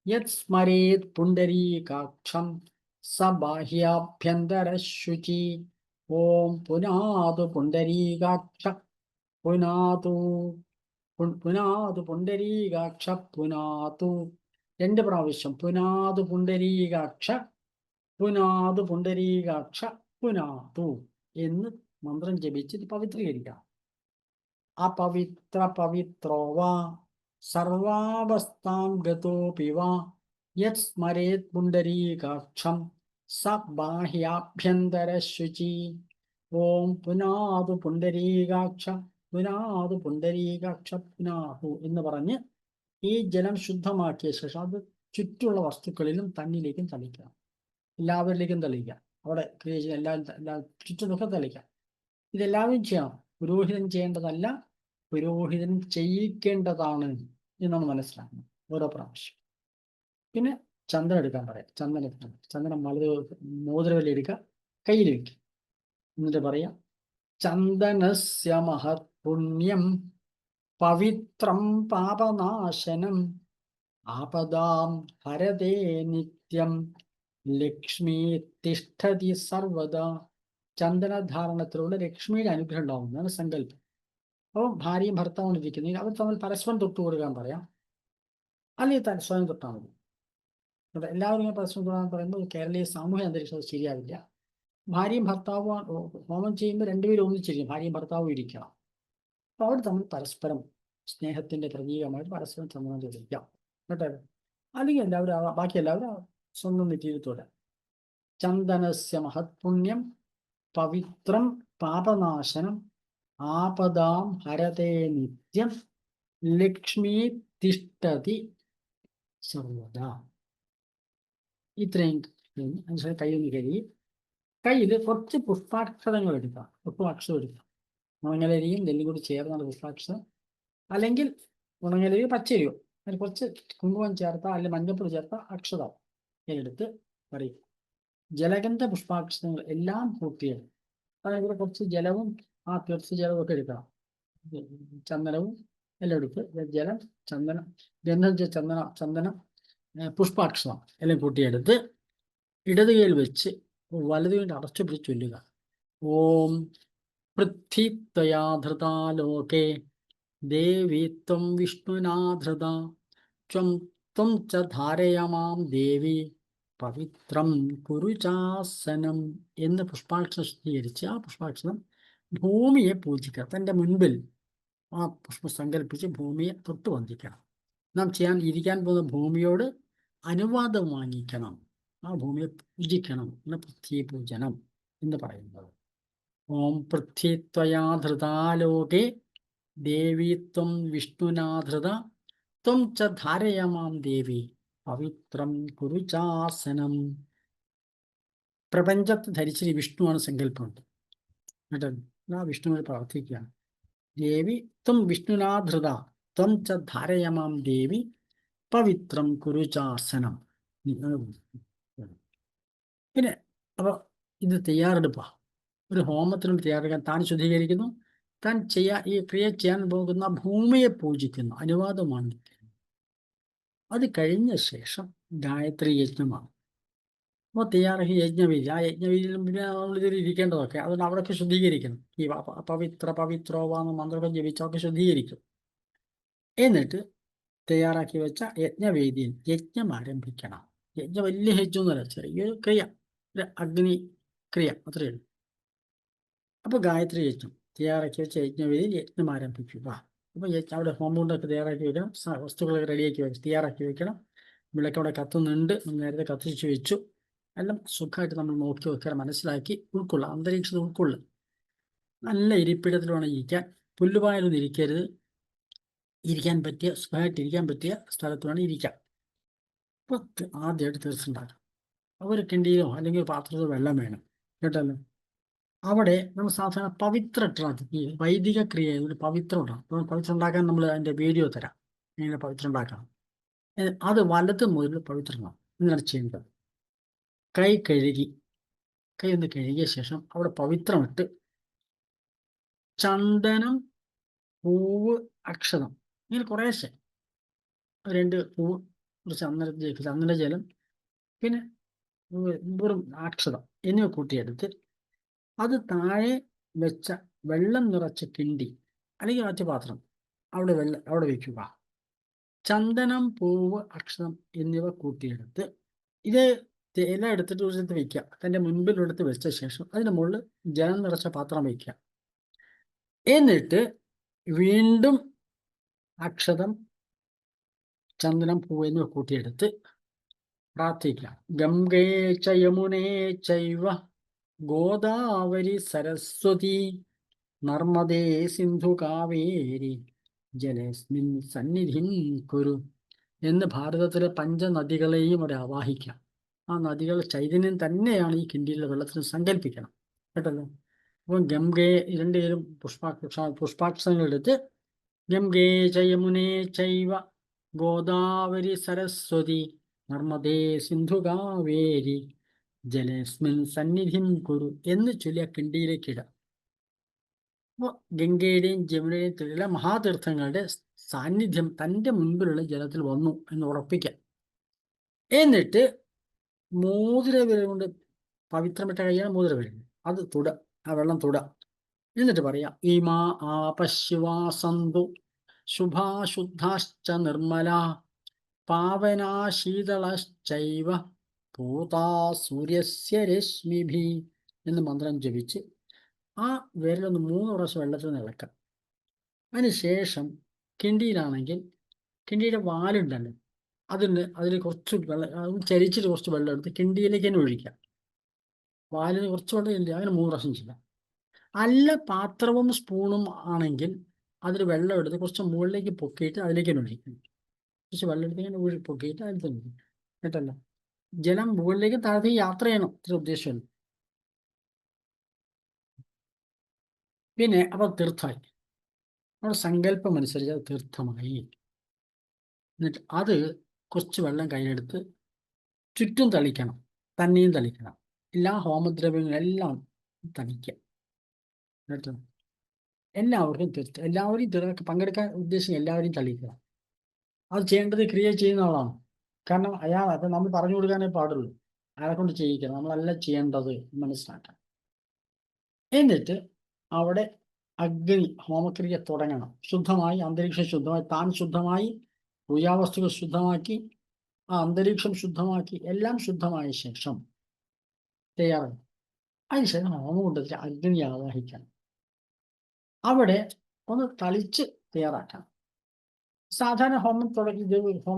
യത് സ്മരേത് പുണ്ടരീകാക്ഷം സ ബാഹ്യാഭ്യന്തരശുചി. ഓം പുനാതു പുണ്ടരീകാക്ഷ പുനാതു പുനാതു പുണ്ടരീകാക്ഷ പുനാതു, 2 പ്രാവശ്യം പുനാതു പുണ്ടരീകാക്ഷ പുനാതു പുണ്ടരീകാക്ഷ പുനാതു എന്ന് മന്ത്രം ജപിച്ച് പവിത്രീകരിക്കാം. അപവിത്ര പവിത്രോ വാ സർവാവസ്ഥാം ഗതോപി വാ യത് സ്മരേത് പുണ്ടരീകാക്ഷം സ ബാഹ്യാഭ്യന്തരശുചി. ഓം പുനാതു പുണ്ടരീകാക്ഷ പുനാതു പുണ്ടരീകാക്ഷ പുനാതു എന്ന് പറഞ്ഞ് ഈ ജലം ശുദ്ധമാക്കിയ ശേഷം അത് ചുറ്റുമുള്ള വസ്തുക്കളിലും തന്നിലേക്കും തളിക്കാം. എല്ലാവരിലേക്കും തളിക്കാം. അവിടെ ക്രിയ ചെയ്യുന്ന എല്ലാ ചുറ്റുമൊക്കെ തളിക്കാം. ഇതെല്ലാവരും ചെയ്യണം. പുരോഹിതൻ ചെയ്യേണ്ടതല്ല, പുരോഹിതൻ ചെയ്യിക്കേണ്ടതാണ് എന്നാണ് മനസ്സിലാക്കുന്നത് ഓരോ പ്രാവശ്യം. പിന്നെ ചന്ദനം എടുക്കാൻ പറയാം. ചന്ദനം മോതിരവല്ലി എടുക്കുക, കയ്യിൽ വയ്ക്കുക. എന്നിട്ട് പറയാം, ചന്ദനസ്യ മഹത് പുണ്യം പവിത്രം പാപനാശനം ആപദാം ഹരതേ നിത്യം ലക്ഷ്മി തിഷ്ഠതി സർവദാ. ചന്ദനധാരണത്തിലൂടെ ലക്ഷ്മിയുടെ അനുഗ്രഹം ഉണ്ടാവുന്നതാണ് സങ്കല്പം. അപ്പോൾ ഭാര്യയും ഭർത്താവും ഇരിക്കുന്നത് അവർ തമ്മിൽ പരസ്പരം തൊട്ടു കൊടുക്കാൻ പറയാം, അല്ലെങ്കിൽ സ്വയം തൊട്ടാൽ മതി. എല്ലാവരും പരസ്പരം തൊടാൻ പറയുമ്പോൾ കേരളീയ സാമൂഹ്യ അന്തരീക്ഷം അത് ശരിയാവില്ല. ഭാര്യയും ഭർത്താവും ഹോമം ചെയ്യുമ്പോൾ രണ്ടുപേരും ഒന്നിച്ചിരിക്കും, ഭാര്യയും ഭർത്താവും ഇരിക്കണം. അപ്പോൾ അവർ തമ്മിൽ പരസ്പരം സ്നേഹത്തിന്റെ പ്രതീകമായിട്ട് പരസ്പരം ചന്ദനം ചോദിക്കാം കേട്ടോ. അല്ലെങ്കിൽ ബാക്കി എല്ലാവരും സ്വന്തം നെറ്റിയിലത്തോടെ. ചന്ദനസ്യ മഹത്പുണ്യം പവിത്രം പാപനാശനം ആപദാം ഹരതേ നിത്യം ലക്ഷ്മി തിഷ്ഠതി സർവദാ. ഇത്രയും കൈയൊന്ന് കഴുകി കയ്യിൽ കുറച്ച് പുഷ്പാക്ഷരങ്ങൾ എടുക്കാം. പുഷ്പാക്ഷരം എടുക്കാം. ഉണങ്ങലരിയും നെല്ലും കൂടി ചേർന്നാണ് പുഷ്പാക്ഷരം. അല്ലെങ്കിൽ ഉണങ്ങലരിയോ പച്ചരിയോ അതിൽ കുറച്ച് കുങ്കുമം ചേർത്ത അല്ലെങ്കിൽ മഞ്ഞപ്പൊടി ചേർത്ത അക്ഷരം എടുത്ത് പറയും. ജലഗന്ധ പുഷ്പാക്ഷരങ്ങൾ എല്ലാം കൂട്ടിയത്. അതായത് കുറച്ച് ജലവും തീർച്ച ജലവും ഒക്കെ എടുക്കണം. ചന്ദനവും എല്ലാം എടുത്ത് ജലം, ചന്ദനം, ഗന്ധം, ചന്ദനം, പുഷ്പാക്ഷരം എല്ലാം കൂട്ടിയെടുത്ത് ഇടത് കൈയിൽ വെച്ച് വലതു കൈ അടച്ചു പിടിച്ച് ചൊല്ലുക. ഓം പൃഥ്വിത്വയാ ധൃതാ ലോകേ ദേവി ത്വം വിഷ്ണുനാ ധൃത ത്വം ച ധാരയമാം ദേവി പവിത്രം കുരുചാസനം എന്ന് പുഷ്പാക്ഷരം ശുദ്ധീകരിച്ച് ആ പുഷ്പാക്ഷരം ഭൂമിയെ പൂജിക്കുക. തൻ്റെ മുൻപിൽ ആ പുഷ്പം സങ്കല്പിച്ച് ഭൂമിയെ തൊട്ട് വന്ദിക്കണം. നാം ഇരിക്കാൻ പോകുന്ന ഭൂമിയോട് അനുവാദം വാങ്ങിക്കണം. ആ ഭൂമിയെ പൂജിക്കണം. പൃഥ്വി പൂജനം എന്ന് പറയുന്നത്. ഓം പൃഥ്വിത്വയാ ധൃതാ ലോകേ ദേവി ത്വം വിഷ്ണുനാ ധൃത ത്വം ച ധാരയമാം ദേവി പവിത്രം കുരുചാസനം. പ്രപഞ്ചത്തെ ധരിച്ചിട്ട് വിഷ്ണുവാണ് സങ്കല്പമുണ്ട് കേട്ടോ. ആ വിഷ്ണുവിനെ പ്രാർത്ഥിക്കുകയാണ്. ദേവി ത്വം വിഷ്ണുനാ ധൃത ത്വം ച ധാരയമാം ദേവി പവിത്രം കുരുചാസനം. പിന്നെ അപ്പോൾ ഇത് തയ്യാറെടുപ്പാ. ഒരു ഹോമത്തിനും തയ്യാറെടുക്കാൻ താൻ ശുദ്ധീകരിക്കുന്നു, താൻ ഈ ക്രിയ ചെയ്യാൻ പോകുന്ന ഭൂമിയെ പൂജിക്കുന്നു, അനുവാദം വാങ്ങിക്കുന്നു. അത് കഴിഞ്ഞ ശേഷം ഗായത്രി യജ്ഞമാണ്. അപ്പോൾ തയ്യാറാക്കി യജ്ഞവിധി. ആ യജ്ഞവിധിയിലും പിന്നെ നമ്മളിതിൽ ഇരിക്കേണ്ടതൊക്കെ അതുകൊണ്ട് അവിടെയൊക്കെ ശുദ്ധീകരിക്കണം. ഈ പവിത്രോവാന്ന് മന്ത്രമൊക്കെ ജപിച്ചൊക്കെ ശുദ്ധീകരിക്കും. എന്നിട്ട് തയ്യാറാക്കി വെച്ച യജ്ഞവേദിയിൽ യജ്ഞം ആരംഭിക്കണം. യജ്ഞം വലിയ യജ്ഞമൊന്നുമല്ല, ചെറിയൊരു ക്രിയ, ഒരു അഗ്നി ക്രിയ അത്രയേ ഉള്ളൂ. അപ്പോൾ ഗായത്രി യജ്ഞം തയ്യാറാക്കി വെച്ച യജ്ഞവേദിയിൽ യജ്ഞം ആരംഭിക്കുക. അപ്പോൾ അവിടെ ഹോമകുണ്ടൊക്കെ തയ്യാറാക്കി വെക്കണം, വസ്തുക്കളൊക്കെ റെഡിയാക്കി തയ്യാറാക്കി വെക്കണം. വിളക്ക് അവിടെ കത്തുന്നുണ്ട്, നേരത്തെ കത്തിച്ച് വെച്ചു. എല്ലാം സുഖമായിട്ട് നമ്മൾ നോക്കി വെക്കണം, മനസ്സിലാക്കി ഉൾക്കൊള്ളുക, അന്തരീക്ഷത്തിൽ ഉൾക്കൊള്ളുക. നല്ല ഇരിപ്പിടത്തിൽ വേണം ഇരിക്കാൻ, പുല്ലുപായൊന്നും ഇരിക്കരുത്. ഇരിക്കാൻ പറ്റിയ, സുഖമായിട്ട് ഇരിക്കാൻ പറ്റിയ സ്ഥലത്ത് വേണം ഇരിക്കാം. അപ്പോൾ ആദ്യമായിട്ട് തീർച്ചയുണ്ടാകും. ഒരു കിണ്ടിയിലോ അല്ലെങ്കിൽ ഒരു പാത്രത്തിലോ വെള്ളം വേണം, കേട്ടല്ലോ. അവിടെ നമ്മൾ സാധാരണ പവിത്ര ഇട്ടാണ് ഈ വൈദിക ക്രിയ, ഒരു പവിത്രം ഉണ്ടാകും. അപ്പോൾ പവിത്രം ഉണ്ടാക്കാൻ നമ്മൾ അതിൻ്റെ വീഡിയോ തരാം, എങ്ങനെ പവിത്രം ഉണ്ടാക്കണം. അത് വലത് മുതൽ പവിത്രമാണ്. ഇങ്ങനെ ചെയ്യേണ്ടത്. കൈ കഴുകി, കൈ ഒന്ന് കഴുകിയ ശേഷം അവിടെ പവിത്രമിട്ട് ചന്ദനം, പൂവ്, അക്ഷതം, ഇങ്ങനെ കുറേശ്ശെ 2 പൂവ്, ഒരു ചന്ദനജലം, പിന്നെ വെറും അക്ഷതം എന്നിവ കൂട്ടിയെടുത്ത് അത് താഴെ വെച്ച വെള്ളം നിറച്ച കിണ്ടി അല്ലെങ്കിൽ മറ്റു പാത്രം അവിടെ വയ്ക്കുക. ചന്ദനം, പൂവ്, അക്ഷതം എന്നിവ കൂട്ടിയെടുത്ത് ഇത് എല്ലാം എടുത്തിട്ട് ഒരു സ്ഥലത്ത് വയ്ക്കുക. തൻ്റെ മുൻപിലെടുത്ത് വെച്ച ശേഷം അതിന് മുകളിൽ ജലം നിറച്ച പാത്രം വയ്ക്കുക. എന്നിട്ട് വീണ്ടും അക്ഷതം, ചന്ദനം, പൂവ് എന്നിവ കൂട്ടിയെടുത്ത് പ്രാർത്ഥിക്കുക. ഗംഗേ ച യമുനേ ചൈവ ഗോദാവരി സരസ്വതി നർമ്മദേ സിന്ധു കാവേരി ജലേസ്മിൻ സന്നിധിം കുരു എന്ന് ഭാരതത്തിലെ പഞ്ചനദികളെയും അവിടെ ആവാഹിക്കാം. ആ നദികൾ ചൈതന്യം തന്നെയാണ് ഈ കിണ്ടിയിലെ വെള്ളത്തിന് സങ്കല്പിക്കണം, കേട്ടല്ലോ. അപ്പം ഗംഗേ 2 പേരും പുഷ്പാക്ഷരങ്ങളെടുത്ത് ഗംഗേ ച യമുനേ ചൈവ ഗോദാവരി സരസ്വതി നർമ്മദേ സിന്ധു കാവേരി ജലേസ്മിൻ സന്നിധിം കുരു എന്ന് ചൊല്ലിയ കിണ്ടിയിലേക്ക് ഇടാം. അപ്പോൾ ഗംഗയുടെയും ജമുനയുടെയും ചില മഹാതീർത്ഥങ്ങളുടെ സാന്നിധ്യം തൻ്റെ മുൻപിലുള്ള ജലത്തിൽ വന്നു എന്ന് ഉറപ്പിക്കാം. എന്നിട്ട് മോതിരവിരൽ കൊണ്ട്, പവിത്രമിട്ട കൈയാണ് മോതിരവിരൽ, അത് ആ വെള്ളം എന്നിട്ട് പറയാം. ഇമാ ആപശിവാ സന്തു ശുഭാശുദ്ധാശ്ച നിർമ്മല പാവനാ ശീതളശ്ചൈവ പൂതാ സൂര്യസ്യ രശ്മിഭി എന്ന് മന്ത്രം ജപിച്ച് ആ വിരലൊന്ന് 3 പ്രാവശ്യം വെള്ളത്തിൽ നിളക്കാം. അതിനുശേഷം കിണ്ടിയിലാണെങ്കിൽ കിണ്ടിയുടെ വാലുണ്ടല്ലോ, അതിൽ കുറച്ച് വെള്ളം ചരിച്ചിട്ട് കുറച്ച് വെള്ളം എടുത്ത് കിണ്ടിയിലേക്ക് തന്നെ ഒഴിക്കാം. വാലിന് കുറച്ച് വെള്ളം ഇല്ല, അങ്ങനെ 3 പ്രാവശ്യം ചെയ്യാം. അല്ല പാത്രവും സ്പൂണും ആണെങ്കിൽ അതിൽ വെള്ളം എടുത്ത് കുറച്ച് മുകളിലേക്ക് പൊക്കിയിട്ട് അതിലേക്ക് തന്നെ ഒഴിക്കും. കുറച്ച് വെള്ളം എടുത്ത് ഇങ്ങനെ പൊക്കിയിട്ട് അതിൽ തന്നെ ഒഴിക്കും, കേട്ടല്ലോ. ജലം മുകളിലേക്ക് താഴത്തെ യാത്ര ചെയ്യണം, ഇത്ര ഉദ്ദേശമുണ്ട്. പിന്നെ അപ്പോൾ തീർത്ഥമായി, നമ്മുടെ സങ്കല്പം അനുസരിച്ച് അത് തീർത്ഥമായി. എന്നിട്ട് അത് കുറച്ച് വെള്ളം കയ്യിലെടുത്ത് ചുറ്റും തളിക്കണം, തന്നെയും തളിക്കണം. എല്ലാ ഹോമദ്രവ്യങ്ങളെല്ലാം തളിക്കുക, കേട്ടോ. എല്ലാവരും പങ്കെടുക്കാൻ ഉദ്ദേശിക്കുന്ന എല്ലാവരെയും തളിക്കുക. അത് ചെയ്യേണ്ടത് ക്രിയ ചെയ്യുന്ന ആളാണ്. കാരണം അപ്പം നമ്മൾ പറഞ്ഞു കൊടുക്കാനേ പാടുള്ളൂ, അയാളെ കൊണ്ട് ചെയ്യിക്കണം, നമ്മളല്ല ചെയ്യേണ്ടത് മനസ്സിലാക്കണം. എന്നിട്ട് അവിടെ അഗ്നി ഹോമക്രിയ തുടങ്ങണം. ശുദ്ധമായി, അന്തരീക്ഷം ശുദ്ധമായി, താൻ ശുദ്ധമായി, പൂജാവസ്തുക്കൾ ശുദ്ധമാക്കി, ആ അന്തരീക്ഷം ശുദ്ധമാക്കി, എല്ലാം ശുദ്ധമായ ശേഷം തയ്യാറാണ്. അതിനുശേഷം ഹോമകുണ്ടത്തിൽ അഗ്നി ആവാഹിക്കണം. അവിടെ ഒന്ന് തളിച്ച് തയ്യാറാക്കണം. സാധാരണ ഹോമം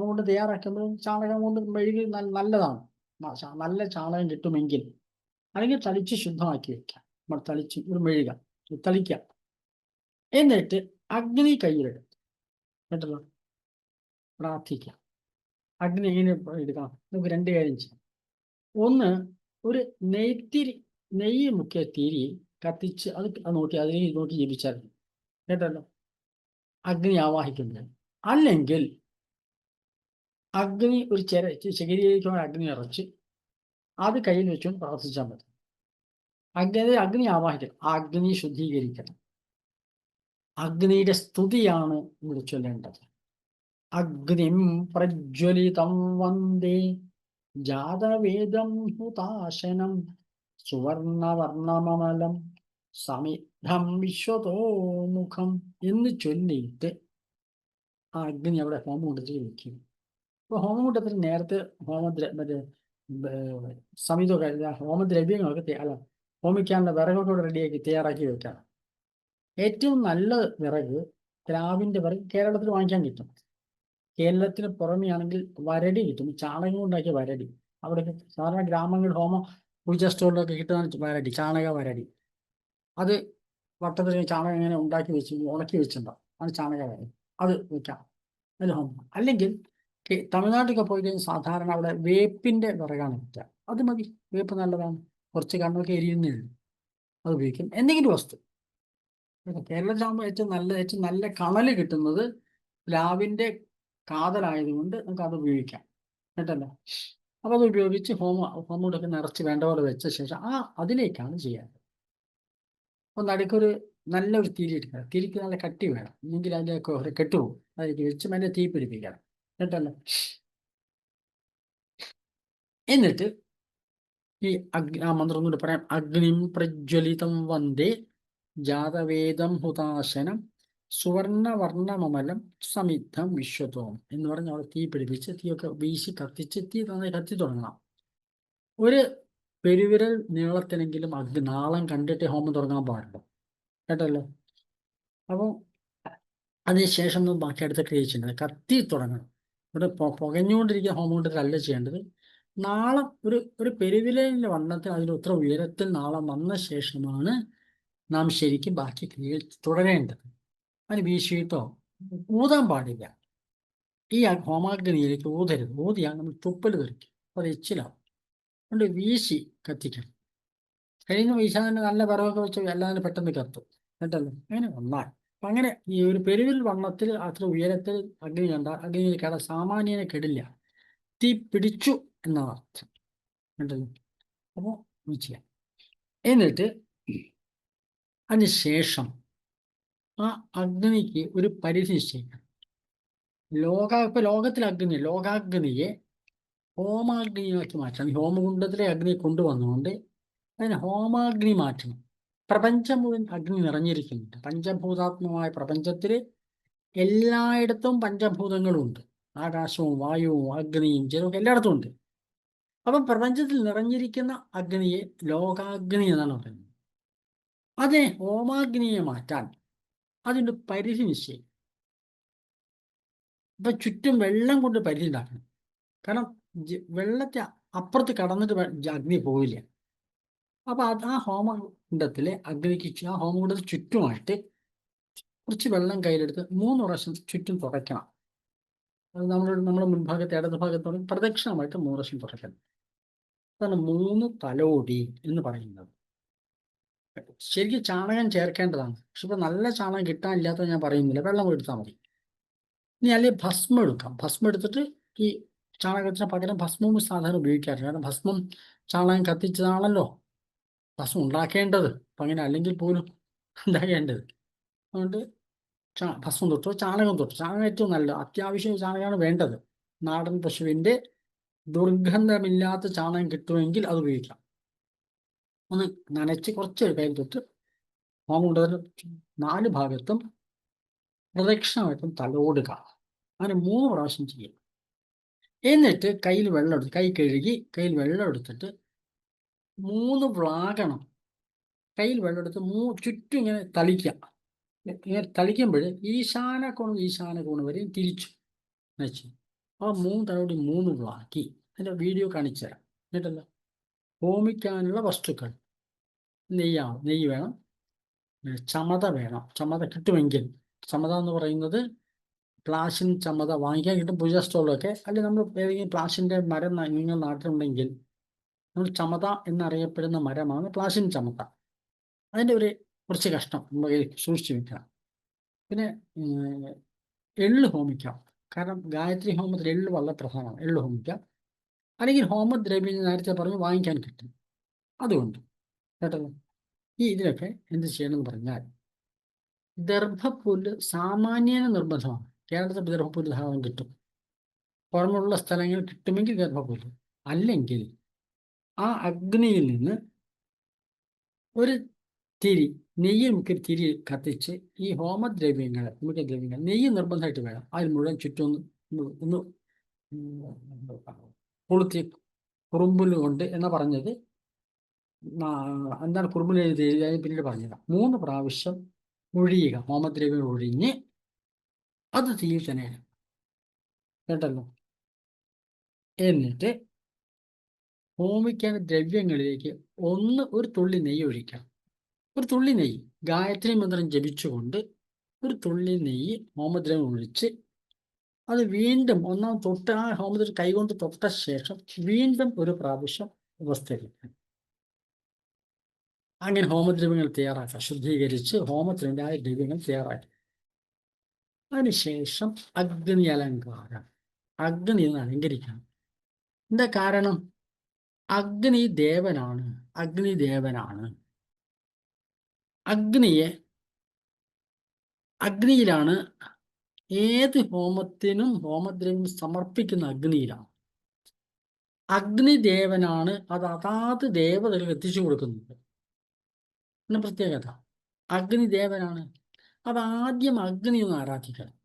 കൊണ്ട് തയ്യാറാക്കുമ്പോൾ ചാണകം കൊണ്ട് മെഴുകി നല്ലതാണ്, നല്ല ചാണകം കിട്ടുമെങ്കിൽ, അല്ലെങ്കിൽ തളിച്ച് ശുദ്ധമാക്കി വെക്കാം. നമ്മൾ തളിച്ച് ഒരു മെഴുക തളിക്കാം. എന്നിട്ട് അഗ്നി കയ്യിലെടുത്ത്, കേട്ടല്ലോ, പ്രാർത്ഥിക്കാം. അഗ്നി എങ്ങനെ എടുക്കാം? നമുക്ക് 2 കാര്യം ചെയ്യാം. ഒന്ന്, ഒരു നെയ്യ് മുക്കിയ തിരി കത്തിച്ച് അത് അതിനെ നോക്കി ജപിച്ചാൽ, കേട്ടല്ലോ, അഗ്നി ആവാഹിക്കുന്നത്. അല്ലെങ്കിൽ അഗ്നി ഒരു ശരീരത്തിലേക്ക് അഗ്നി നിറച്ച് അത് കയ്യിൽ വെച്ചുകൊണ്ട് പ്രാർത്ഥിച്ചാൽ മതി. അഗ്നി ആവാഹിക്കണം, അഗ്നി ശുദ്ധീകരിക്കണം. അഗ്നിയുടെ സ്തുതിയാണ് ഇവിടെ ചൊല്ലേണ്ടത്. അഗ്നിം പ്രജ്വലിതം വന്ദേ ജാതവേദം ഹുതാശനം സുവർണവർണമലം സമിദ്ധം വിശ്വതോമുഖം എന്ന് ചൊല്ലിയിട്ട് ആ അഗ്നി അവിടെ ഹോമം കൊടുത്ത് വയ്ക്കും. ഇപ്പോൾ ഹോമകൂട്ടത്തിൽ നേരത്തെ മറ്റേ സമിതൊക്കെ ഹോമദ്രവ്യങ്ങളൊക്കെ അല്ല ഹോമിക്കാനുള്ള വിറകൊക്കെ ഇവിടെ റെഡിയാക്കി തയ്യാറാക്കി വെക്കാം. ഏറ്റവും നല്ല വിറക് പ്ലാവിൻ്റെ വിറക് കേരളത്തിൽ വാങ്ങിക്കാൻ കിട്ടും. കേരളത്തിന് പുറമെയാണെങ്കിൽ വരടി കിട്ടും, ചാണകം കൊണ്ടാക്കിയ വരടി. അവിടെ സാധാരണ ഗ്രാമങ്ങൾ പൂജ സ്റ്റോറിലൊക്കെ കിട്ടുന്ന വരടി, ചാണക വരടി. അത് വട്ടത്തിൽ ചാണകം ഇങ്ങനെ ഉണ്ടാക്കി വെച്ച് ഉണക്കി വെച്ചിട്ടുണ്ടാവും, അത് ചാണക വരടി. അത് വെക്കാം, അതിൽ ഹോമം. അല്ലെങ്കിൽ തമിഴ്നാട്ടിലൊക്കെ പോയി കഴിഞ്ഞാൽ സാധാരണ അവിടെ വേപ്പിൻ്റെ വിറകാണ് കിട്ടുക. അത് മതി, വേപ്പ് നല്ലതാണ്, കുറച്ച് കണ്ണൊക്കെ എരിയുന്നേ ഉള്ളൂ, അത് ഉപയോഗിക്കും. എന്തെങ്കിലും വസ്തു കേരളത്തിലാകുമ്പോൾ ഏറ്റവും നല്ല കണല് കിട്ടുന്നത് പ്ലാവിൻ്റെ കാതലായതുകൊണ്ട് നമുക്ക് അത് ഉപയോഗിക്കാം, കേട്ടല്ലോ. അപ്പോൾ അത് ഉപയോഗിച്ച് ഹോമൂടൊക്കെ നിറച്ച് വേണ്ട പോലെ വെച്ച ശേഷം അതിലേക്കാണ് ചെയ്യാറ്. അപ്പോൾ നടുക്കൊരു നല്ലൊരു തിരി എടുക്കുക. തിരിക്ക് നല്ല കട്ടി വേണം, എങ്കിൽ അതിലേക്ക് ഒരു കെട്ടുപോകും. അതിലേക്ക് വെച്ച് അതിൻ്റെ തീ പിടിപ്പിക്കണം, കേട്ടല്ലോ. എന്നിട്ട് ഈ ആ മന്ത്രം ഒന്നുകൂടി പറയാം. അഗ്നിം പ്രജ്വലിതം വന്ദേ ജാതവേദം ഹുതാശനം സുവർണവർണ്ണമമലം സമിദ്ധം വിശ്വതോം എന്ന് പറഞ്ഞ് അവിടെ തീ പിടിപ്പിച്ച് തീയൊക്കെ വീശി കത്തിച്ച് തീ നന്നായി കത്തി തുടങ്ങണം. ഒരു പെരുവിരൽ നീളത്തിനെങ്കിലും നാളം കണ്ടിട്ട് ഹോമം തുടങ്ങാൻ പാടില്ല, കേട്ടല്ലോ. അപ്പോൾ അതിനുശേഷം ബാക്കി അടുത്ത ക്രിയ ചെയ്യേണ്ടത് കത്തി തുടങ്ങണം. ഇവിടെ പുകഞ്ഞുകൊണ്ടിരിക്കുന്ന ഹോമം കൊണ്ടിട്ടല്ല ചെയ്യേണ്ടത്. നാളം ഒരു പെരുവിരലിൻ്റെ വണ്ണത്തിൽ അതിന് ഉത്തര ഉയരത്തിൽ നാളം വന്ന ശേഷമാണ് നാം ശരിക്കും ബാക്കി ക്രിയ തുടരേണ്ടത്. അതിന് വീശിയിട്ടോ ഊതാൻ പാടില്ല. ഈ ഹോമാഗ്നിയിലേക്ക് ഊതരുത്. ഊതിയാൽ നമ്മൾ തുപ്പൽ തെറിക്കും, അത് എച്ചിലാവും. അതുകൊണ്ട് വീശി കത്തിക്കണം. കഴിഞ്ഞ വീശാൻ തന്നെ നല്ല വിറകൊക്കെ വെച്ച് എല്ലാവരും പെട്ടെന്ന് കത്തും, കേട്ടല്ലോ. അങ്ങനെ വന്നാൽ അപ്പം അങ്ങനെ ഈ ഒരു പെരുവിൽ വണ്ണത്തിൽ അത്ര ഉയരത്തിൽ അഗ്നി കണ്ടാൽ അഗ്നിയിൽ സാമാന്യനെ കെടില്ല, തീ പിടിച്ചു എന്നാണ് അർത്ഥം, കേട്ടല്ലോ. അപ്പോൾ ചെയ്യാം. എന്നിട്ട് അതിന് ശേഷം ആ അഗ്നിക്ക് ഒരു പരിധി നിശ്ചയിക്കണം. ഇപ്പൊ ലോകത്തിലെ ലോകാഗ്നിയെ ഹോമാഗ്നിയാക്കി മാറ്റണം. ഹോമകുണ്ടത്തിലെ അഗ്നി കൊണ്ടുവന്നുകൊണ്ട് അതിന് ഹോമാഗ്നി മാറ്റണം. പ്രപഞ്ചം മുഴുവൻ അഗ്നി നിറഞ്ഞിരിക്കുന്നുണ്ട്. പഞ്ചഭൂതാത്മകമായ പ്രപഞ്ചത്തിൽ എല്ലായിടത്തും പഞ്ചഭൂതങ്ങളും ഉണ്ട്. ആകാശവും വായുവും അഗ്നിയും ജലവും എല്ലായിടത്തും ഉണ്ട്. അപ്പം പ്രപഞ്ചത്തിൽ നിറഞ്ഞിരിക്കുന്ന അഗ്നിയെ ലോകാഗ്നി എന്നാണ് പറയുന്നത്. അതിനെ ഹോമാഗ്നിയെ മാറ്റാൻ അതിൻ്റെ പരിധി നിശ്ചയിക്കും. ഇപ്പൊ ചുറ്റും വെള്ളം കൊണ്ട് പരിധി ഉണ്ടാക്കണം. കാരണം വെള്ളത്തെ അപ്പുറത്ത് കടന്നിട്ട് അഗ്നി പോവില്ല. അപ്പൊ ആ ഹോമകുണ്ടത്തിലെ അഗ്നിക്ക് ആ ഹോമകുണ്ടത്തിന് ചുറ്റുമായിട്ട് കുറച്ച് വെള്ളം കയ്യിലെടുത്ത് 3 പ്രാവശ്യം ചുറ്റും തുടയ്ക്കണം. അത് നമ്മുടെ മുൻഭാഗത്ത് ഇടത് ഭാഗത്തോടെ പ്രദക്ഷിണമായിട്ട് 3 പ്രാവശ്യം തുടയ്ക്കണം. അതാണ് 3 തലോടി എന്ന് പറയുന്നത്. ശരിക്കും ചാണകം ചേർക്കേണ്ടതാണ്, പക്ഷെ ഇപ്പൊ നല്ല ചാണകം കിട്ടാനില്ലാത്ത ഞാൻ പറയുന്നില്ല, വെള്ളം എടുത്താൽ മതി. ഇനി അല്ലെങ്കിൽ ഭസ്മം എടുക്കാം. ഭസ്മം എടുത്തിട്ട് ഈ ചാണകത്തിന് പകരം ഭസ്മവും സാധാരണ ഉപയോഗിക്കാറില്ല. കാരണം ഭസ്മം ചാണകം കത്തിച്ചതാണല്ലോ ഭസ്മം ഉണ്ടാക്കേണ്ടത്. അപ്പം അങ്ങനെ അല്ലെങ്കിൽ പോലും ഉണ്ടാക്കേണ്ടത്. അതുകൊണ്ട് ഭസ്മം തൊട്ടോ ചാണകം തൊട്ടോ, ചാണകം ഏറ്റവും നല്ല അത്യാവശ്യം ചാണകമാണ് വേണ്ടത്. നാടൻ പശുവിൻ്റെ ദുർഗന്ധമില്ലാത്ത ചാണകം കിട്ടുമെങ്കിൽ അത് ഉപയോഗിക്കാം. ഒന്ന് നനച്ച് കുറച്ച് കയ്യിൽ തൊട്ട് ഹോമകുണ്ടത്തിന് 4 ഭാഗത്തും പ്രദക്ഷിണമായിട്ടും തലോടുക. അങ്ങനെ 3 പ്രാവശ്യം ചെയ്യും. എന്നിട്ട് കയ്യിൽ വെള്ളം എടുത്ത് കൈ കഴുകി കയ്യിൽ വെള്ളം എടുത്തിട്ട് 3 വ്ളാകണം. കയ്യിൽ വെള്ളം എടുത്ത് ചുറ്റും ഇങ്ങനെ തളിക്കുക. ഇങ്ങനെ തളിക്കുമ്പോൾ ഈശാന കോണ് വരെ തിരിച്ചു വെച്ച് ആ 3 തലോടി 3 വ്ളാക്കി. അതിൻ്റെ വീഡിയോ കാണിച്ചു തരാം, കേട്ടല്ലോ. ഹോമിക്കാനുള്ള വസ്തുക്കൾ നെയ്യ് വേണം, ചമത വേണം. ചമത കിട്ടുമെങ്കിൽ, ചമത എന്ന് പറയുന്നത് പ്ലാശിൻ ചമത വാങ്ങിക്കാൻ കിട്ടും പൂജാ സ്റ്റോളിലൊക്കെ. അല്ലെങ്കിൽ നമ്മൾ ഏതെങ്കിലും പ്ലാശിൻ്റെ മരം നിങ്ങൾ നാട്ടിലുണ്ടെങ്കിൽ, നമ്മൾ ചമത എന്നറിയപ്പെടുന്ന മരമാണ് പ്ലാശിൻ ചമത. അതിൻ്റെ കുറച്ച് കഷ്ണം നമ്മൾ സൂക്ഷിച്ച് വെക്കണം. പിന്നെ എള്ള് ഹോമിക്കാം. കാരണം ഗായത്രി ഹോമത്തിൽ എള്ള് വളരെ പ്രധാനമാണ്. എള്ള് ഹോമിക്കാം. അല്ലെങ്കിൽ ഹോമദ്രവ്യം നേരത്തെ പറഞ്ഞ് വാങ്ങിക്കാൻ കിട്ടും, അതുകൊണ്ട് കേട്ടല്ലോ. ഇതിലൊക്കെ എന്ത് ചെയ്യണമെന്ന് പറഞ്ഞാൽ ദർഭപ്പുല്ല് സാമാന്യേന നിർബന്ധമാണ്. കേരളത്തിൽ ദർഭപ്പുല്ല് ധാരാളം കിട്ടും. പുറമുള്ള സ്ഥലങ്ങളിൽ കിട്ടുമെങ്കിൽ ദർഭപ്പുല്ല്, അല്ലെങ്കിൽ ആ അഗ്നിയിൽ നിന്ന് ഒരു നെയ്യ് മുക്കി തിരി കത്തിച്ച് ഈ ഹോമദ്രവ്യങ്ങൾ നെയ്യ് നിർബന്ധമായിട്ട് വേണം. അതിൽ മുഴുവൻ ചുറ്റും ഒന്ന് കൊളുത്തി കുറുമ്പുല് കൊണ്ട് എന്ന് പറഞ്ഞത് എന്താണ് കുറുമ്പിൽ എഴുതി പിന്നീട് പറഞ്ഞത് 3 പ്രാവശ്യം ഒഴിയുക, ഹോമദ്രവ്യം ഒഴിഞ്ഞ് അത് തീയിൽ തന്നെ കേട്ടല്ലോ. എന്നിട്ട് ഹോമിക്കേണ്ട ദ്രവ്യങ്ങളിലേക്ക് ഒരു തുള്ളി നെയ്യ് ഒഴിക്കാം. ഒരു തുള്ളി നെയ്യ് ഗായത്രി മന്ത്രം ജപിച്ചുകൊണ്ട് ഒരു തുള്ളി നെയ്യ് ഹോമദ്രവ്യം ഒഴിച്ച് അത് വീണ്ടും ആ ഹോമദ്രവ്യം കൈകൊണ്ട് തൊട്ട ശേഷം വീണ്ടും ഒരു പ്രാവശ്യം ഉപസ്ഥിരിക്കണം. അങ്ങനെ ഹോമദ്രവ്യങ്ങൾ തയ്യാറാക്കുക. ശുദ്ധീകരിച്ച് ഹോമദ്രവ്യമായ ദ്രവ്യങ്ങൾ തയ്യാറാക്കി. അതിനുശേഷം അഗ്നി അലങ്കാരം. അഗ്നി എന്ന് അലങ്കരിക്കണം. എന്താ കാരണം? അഗ്നി ദേവനാണ്. അഗ്നിയിലാണ് ഏത് ഹോമത്തിനും ഹോമദ്രവ്യം സമർപ്പിക്കുന്ന അഗ്നിയിലാണ്. അഗ്നിദേവനാണ് അതാത് ദേവതകൾ എത്തിച്ചു കൊടുക്കുന്നത്. പിന്നെ പ്രത്യേകത അഗ്നിദേവനാണ്. ആദ്യം അഗ്നി ഒന്ന് ആരാധിക്കണം.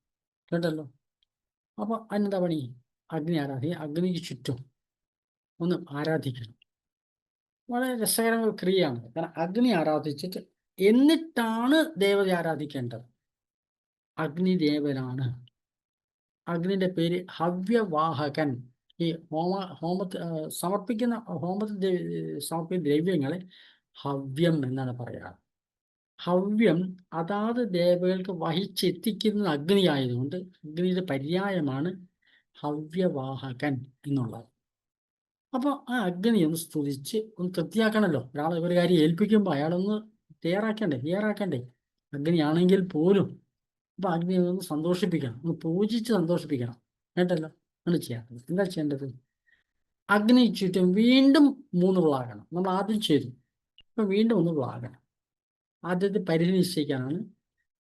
കേട്ടല്ലോ. അപ്പൊ അതിനെന്താ പണി? അഗ്നി അഗ്നിക്ക് ചുറ്റും ഒന്ന് ആരാധിക്കണം. വളരെ രസകരമായ ക്രിയയാണ്. കാരണം അഗ്നി ആരാധിച്ചിട്ട് എന്നിട്ടാണ് ദേവതയെ ആരാധിക്കേണ്ടത്. അഗ്നിദേവനാണ്. അഗ്നിന്റെ പേര് ഹവ്യവാഹകൻ. ഈ സമർപ്പിക്കുന്ന ദ്രവ്യങ്ങളെ ഹവ്യം എന്നാണ് പറയുക. ഹവ്യം അതാത് ദേവകൾക്ക് വഹിച്ചെത്തിക്കുന്ന അഗ്നി ആയതുകൊണ്ട് അഗ്നിയുടെ പര്യായമാണ് ഹവ്യവാഹകൻ എന്നുള്ളത്. അപ്പോൾ ആ അഗ്നി ഒന്ന് സ്തുതിച്ച് ഒന്ന് തൃപ്തിയാക്കണമല്ലോ. ഒരാളെ ഒരു കാര്യം ഏൽപ്പിക്കുമ്പോൾ അയാളൊന്ന് തയ്യാറാക്കണ്ടേ അഗ്നിയാണെങ്കിൽ പോലും. അപ്പൊ അഗ്നി ഒന്ന് സന്തോഷിപ്പിക്കണം, ഒന്ന് പൂജിച്ച് സന്തോഷിപ്പിക്കണം. കേട്ടല്ലോ. ആണ് ചെയ്യാറുള്ളത്. എന്താ ചെയ്യേണ്ടത്? അഗ്നി ചുറ്റും വീണ്ടും 3 വിളാകണം. നമ്മൾ ആദ്യം ചെയ്തു, ഇപ്പൊ വീണ്ടും 1 വിളാകണം. ആദ്യത്തെ പരിധി നിശ്ചയിക്കാനാണ്.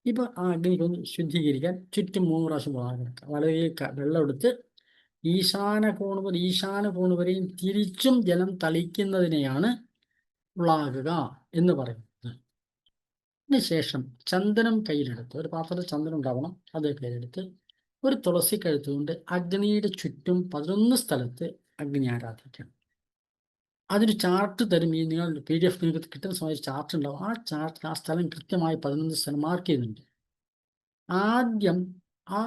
ഇപ്പൊ ആ അഗ്നിക്ക് ഒന്ന് ശുദ്ധീകരിക്കാൻ ചുറ്റും 3 പ്രാവശ്യം വിളാകണം. വളരെ വെള്ളം എടുത്ത് ഈശാന കോണ് വരെയും തിരിച്ചും ജലം തളിക്കുന്നതിനെയാണ് വിളാകുക എന്ന് പറയുന്നത്. അതിനുശേഷം ചന്ദനം കയ്യിലെടുത്ത്, ഒരു പാത്രത്തിൽ ചന്ദനം ഉണ്ടാവണം, അത് കയ്യിലെടുത്ത് ഒരു തുളസി കഴുത്തുകൊണ്ട് അഗ്നിയുടെ ചുറ്റും 11 സ്ഥലത്ത് അഗ്നി ആരാധിക്കണം. അതിന് ചാർട്ട് തരും. ഈ നിങ്ങൾ PDF നിങ്ങൾക്ക് കിട്ടുന്ന സമയത്ത് ചാർട്ട് ഉണ്ടാവും. ആ സ്ഥലം കൃത്യമായി 11 സ്ഥലം മാർക്ക് ചെയ്യുന്നുണ്ട്. ആദ്യം ആ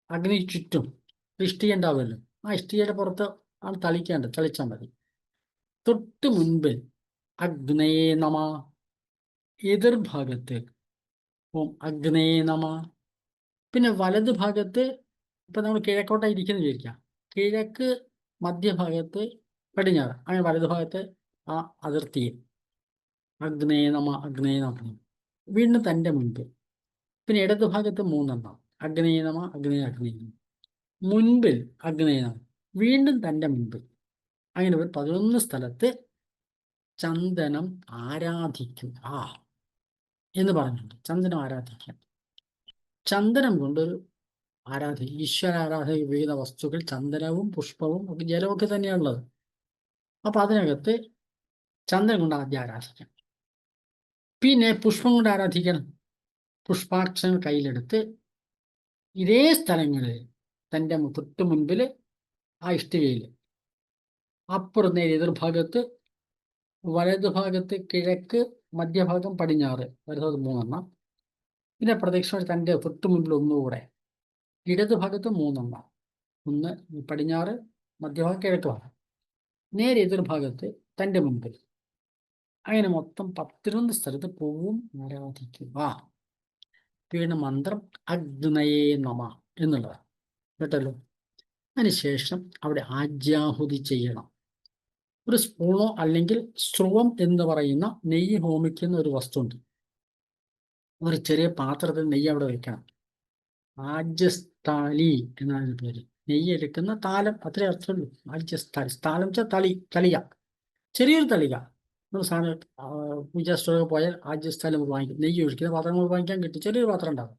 അഗ്നി ചുറ്റും ഇഷ്ടിക ഉണ്ടാവുമല്ലോ, ആ ഇഷ്ടികയുടെ പുറത്ത് ആണ് തളിച്ചാൽ മതി. തൊട്ട് മുൻപിൽ അഗ്നയേ നമ, എതിർഭാഗത്ത് ഓം അഗ്നയേ നമ. പിന്നെ വലത് ഭാഗത്ത് ഇപ്പൊ നമ്മൾ കിഴക്കോട്ടായി ഇരിക്കുന്ന വിചാരിക്കാം. കിഴക്ക്, മധ്യഭാഗത്ത്, പടിഞ്ഞാറ്, അങ്ങനെ വലത് ഭാഗത്ത് ആ അതിർത്തിയിൽ അഗ്നയേ നമ. വീണ്ടും തൻ്റെ മുൻപ്. പിന്നെ ഇടത് ഭാഗത്ത് 3 അഗ്നയേ നമ. മുൻപിൽ അഗ്നയേ നമ. വീണ്ടും തൻ്റെ മുൻപിൽ. അങ്ങനെ 11 സ്ഥലത്ത് ചന്ദനം ആരാധിക്കുക എന്ന് പറഞ്ഞിട്ടുണ്ട്. ചന്ദനം ആരാധിക്കുക. ചന്ദനം കൊണ്ടൊരു ഈശ്വരാരാധന ഉപയോഗിക്കുന്ന വസ്തുക്കൾ ചന്ദനവും പുഷ്പവും ഒക്കെ ജലമൊക്കെ തന്നെയാണുള്ളത്. അപ്പൊ അതിനകത്ത് ചന്ദനം കൊണ്ട് ആദ്യം ആരാധിക്കണം. പിന്നെ പുഷ്പം കൊണ്ട് ആരാധിക്കണം. പുഷ്പാക്ഷങ്ങൾ കയ്യിലെടുത്ത് ഇതേ സ്ഥലങ്ങളിൽ തൻ്റെ തൊട്ട് മുൻപിൽ ആ ഇഷ്ടികയിൽ അപ്പുറം നേരെ എതിർഭാഗത്ത്, വലതുഭാഗത്ത് കിഴക്ക്, മധ്യഭാഗം പടിഞ്ഞാറ്, വലതുഭാഗത്ത് 3 പിന്നെ പ്രദക്ഷിണ തൻ്റെ തൊട്ട് മുൻപിൽ ഒന്നുകൂടെ ഇടതുഭാഗത്ത് 3 ഒന്ന് പടിഞ്ഞാറ്, മധ്യഭാഗം, കിഴക്ക് ഭാഗം, നേരെ എതിർഭാഗത്ത് തൻ്റെ മുൻപിൽ. അങ്ങനെ മൊത്തം 11 സ്ഥലത്ത് പൂവും ആരാധിക്കുക. വീണ്ടും മന്ത്രം അഗ്നയേ നമ എന്നുള്ളതാണ്. കേട്ടല്ലോ. അതിനുശേഷം അവിടെ ആജ്യാഹുതി ചെയ്യണം. ഒരു സ്പൂണോ അല്ലെങ്കിൽ സ്രുവം എന്ന് പറയുന്ന നെയ്യ് ഹോമിക്കുന്ന ഒരു വസ്തുണ്ട്. ഒരു ചെറിയ പാത്രത്തിൽ നെയ്യ് അവിടെ വെക്കണം. ആജ്യസ്ഥാലി എന്നാണ് പേര്. നെയ്യ് എടുക്കുന്ന താലം, അത്രേ അർത്ഥമുള്ളൂ. ആജ്യസ്ഥാലി. താലം വെച്ചാൽ തളിക, ചെറിയൊരു തളിക. നമ്മൾ സാധനം പൂജാ സ്റ്റോറൊക്കെ പോയാൽ ആജ്യസ്ഥാലി നമുക്ക് വാങ്ങിക്കും. നെയ്യ് ഒഴിക്കുന്ന പാത്രം നമുക്ക് വാങ്ങിക്കാൻ കിട്ടും. ചെറിയൊരു പാത്രം ഉണ്ടാകും,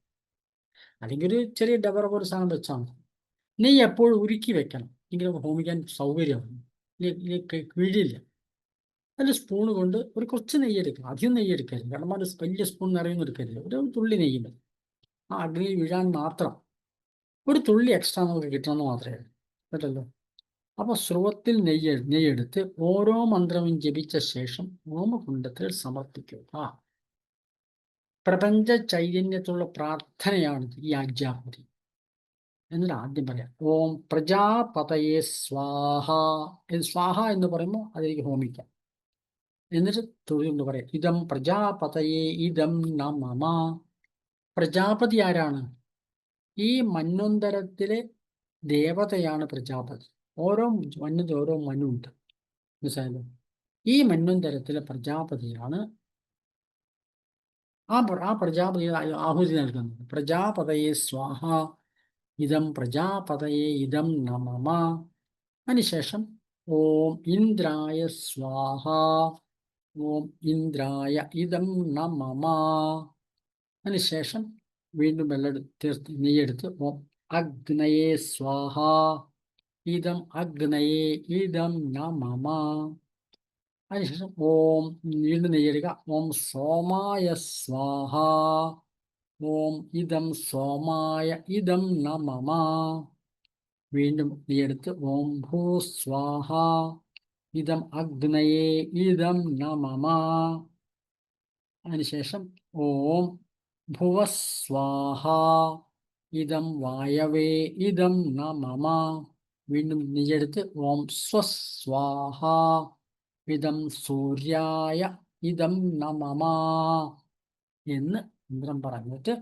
അല്ലെങ്കിൽ ഒരു ചെറിയ ഡബറ പോലെ സാധനം വെച്ചാൽ മതി. നെയ്യ് എപ്പോഴും ഉരുക്കി വെക്കണം, എങ്കിലും ഹോമിക്കാൻ സൗകര്യമാണ്. കിഴിയില്ല. അതിൽ സ്പൂണ് കൊണ്ട് ഒരു കുറച്ച് നെയ്യ് എടുക്കണം. അധികം നെയ്യ് എടുക്കരുത്. കാരണം അത് വലിയ സ്പൂൺ നിറയൊന്നും എടുക്കരുത്. ഒരു തുള്ളി നെയ്യ് മതി. ആ അഗ്നിയിൽ വീഴാൻ മാത്രം. ഒരു തുള്ളി എക്സ്ട്രാ നമുക്ക് കിട്ടണമെന്ന് മാത്രമേ ഉള്ളൂ. കേട്ടല്ലോ. അപ്പോൾ സ്രുവത്തിൽ നെയ്യെടുത്ത് ഓരോ മന്ത്രവും ജപിച്ച ശേഷം ഹോമകുണ്ഡത്തിൽ സമർപ്പിക്കുക. പ്രപഞ്ച ചൈതന്യത്തിലുള്ള പ്രാർത്ഥനയാണ് ഈ ആജ്ഞാഹുതി. എന്നിട്ട് ആദ്യം പറയാം, ഓം പ്രജാപതയെ സ്വാഹ. സ്വാഹ എന്ന് പറയുമ്പോൾ അതിലേക്ക് ഹോമിക്കാം. എന്നിട്ട് തൊഴിലുകൊണ്ട് പറയാം, ഇതം പ്രജാപതയെ ഇതം നമ. പ്രജാപതി ആരാണ്? ഈ മന്വന്തരത്തിലെ ദേവതയാണ് പ്രജാപതി. ഓരോ മണ്ണിന് ഓരോ മനുണ്ട്, മനസ്സിലായല്ലോ. ഈ മന്വന്തരത്തിലെ പ്രജാപതിയാണ് ആ പ്രജാപതി ആഹുതി നൽകുന്നത്. പ്രജാപതയെ സ്വാഹ, ഇതം പ്രജാപതയെ ഇതം നമ. അതിനുശേഷം ഓം ഇന്ദ്രായ സ്വാഹ, ഓം ഇന്ദ്രായ ഇതം നമ. അതിനുശേഷം വീണ്ടും വെള്ളം നെയ്യെടുത്ത് ഓം അഗ്നയെ സ്വാഹ, ഇതം അഗ്നയെ ഇതം നമ. അതിനുശേഷം ഓം വീണ്ടും നെയ്യെടുക്കുക, ഓം സോമായ സ്വാഹ, ഓം ഇതം സോമായ ഇതം നമ. വീണ്ടും നെയ്യെടുത്ത് ഓം ഭൂ സ്വാഹ, ഇതം അഗ്നയെ ഇതം നമ. അതിനുശേഷം ഓം ഭുവസ്വാഹ, ഇതം വായവേ ഇതം നമ. വീണ്ടും നെയ്യെടുത്ത് ഓം സ്വസ്വാഹ, ഇതം സൂര്യായ ഇതം നമ എന്ന് മന്ത്രം പറഞ്ഞിട്ട്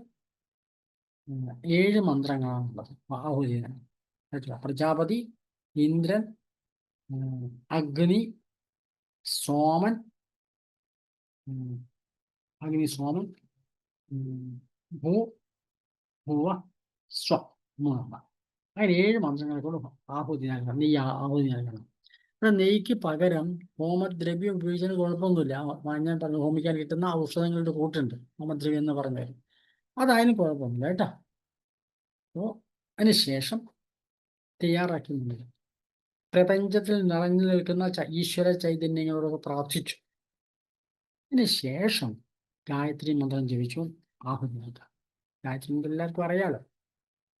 7 മന്ത്രങ്ങളാണുള്ളത് ആഹുതിന്. പ്രജാപതി, ഇന്ദ്രൻ, അഗ്നി, സോമൻ, ഭൂ, ഭുവ, സ്വ, മൂന്നെണ്ണം. അങ്ങനെ 7 മന്ത്രങ്ങളെ കൊണ്ട് ആഹുതി നൽകണം. നെയ്യ് ആഹുതി നൽകണം. ഇവിടെ നെയ്യ്ക്ക് പകരം ഹോമദ്രവ്യം ഉപയോഗിച്ചതിന് കുഴപ്പമൊന്നുമില്ല. ഞാൻ പറഞ്ഞു, ഹോമിക്കാൻ കിട്ടുന്ന ഔഷധങ്ങളുടെ കൂട്ടുണ്ട് ഹോമദ്രവ്യം എന്ന് പറഞ്ഞാൽ, അതായാലും കുഴപ്പമൊന്നുമില്ല കേട്ടോ. അപ്പോൾ അതിനുശേഷം തയ്യാറാക്കുന്നുണ്ട്. പ്രപഞ്ചത്തിൽ നിറഞ്ഞു നിൽക്കുന്ന ഈശ്വര ചൈതന്യങ്ങളോടൊക്കെ പ്രാർത്ഥിച്ചു. അതിന് ശേഷം ഗായത്രി മന്ത്രം ജപിച്ചു ആഹുതി നൽകാം. ഗായത്രി മന്ത്രം എല്ലാവർക്കും അറിയാലോ,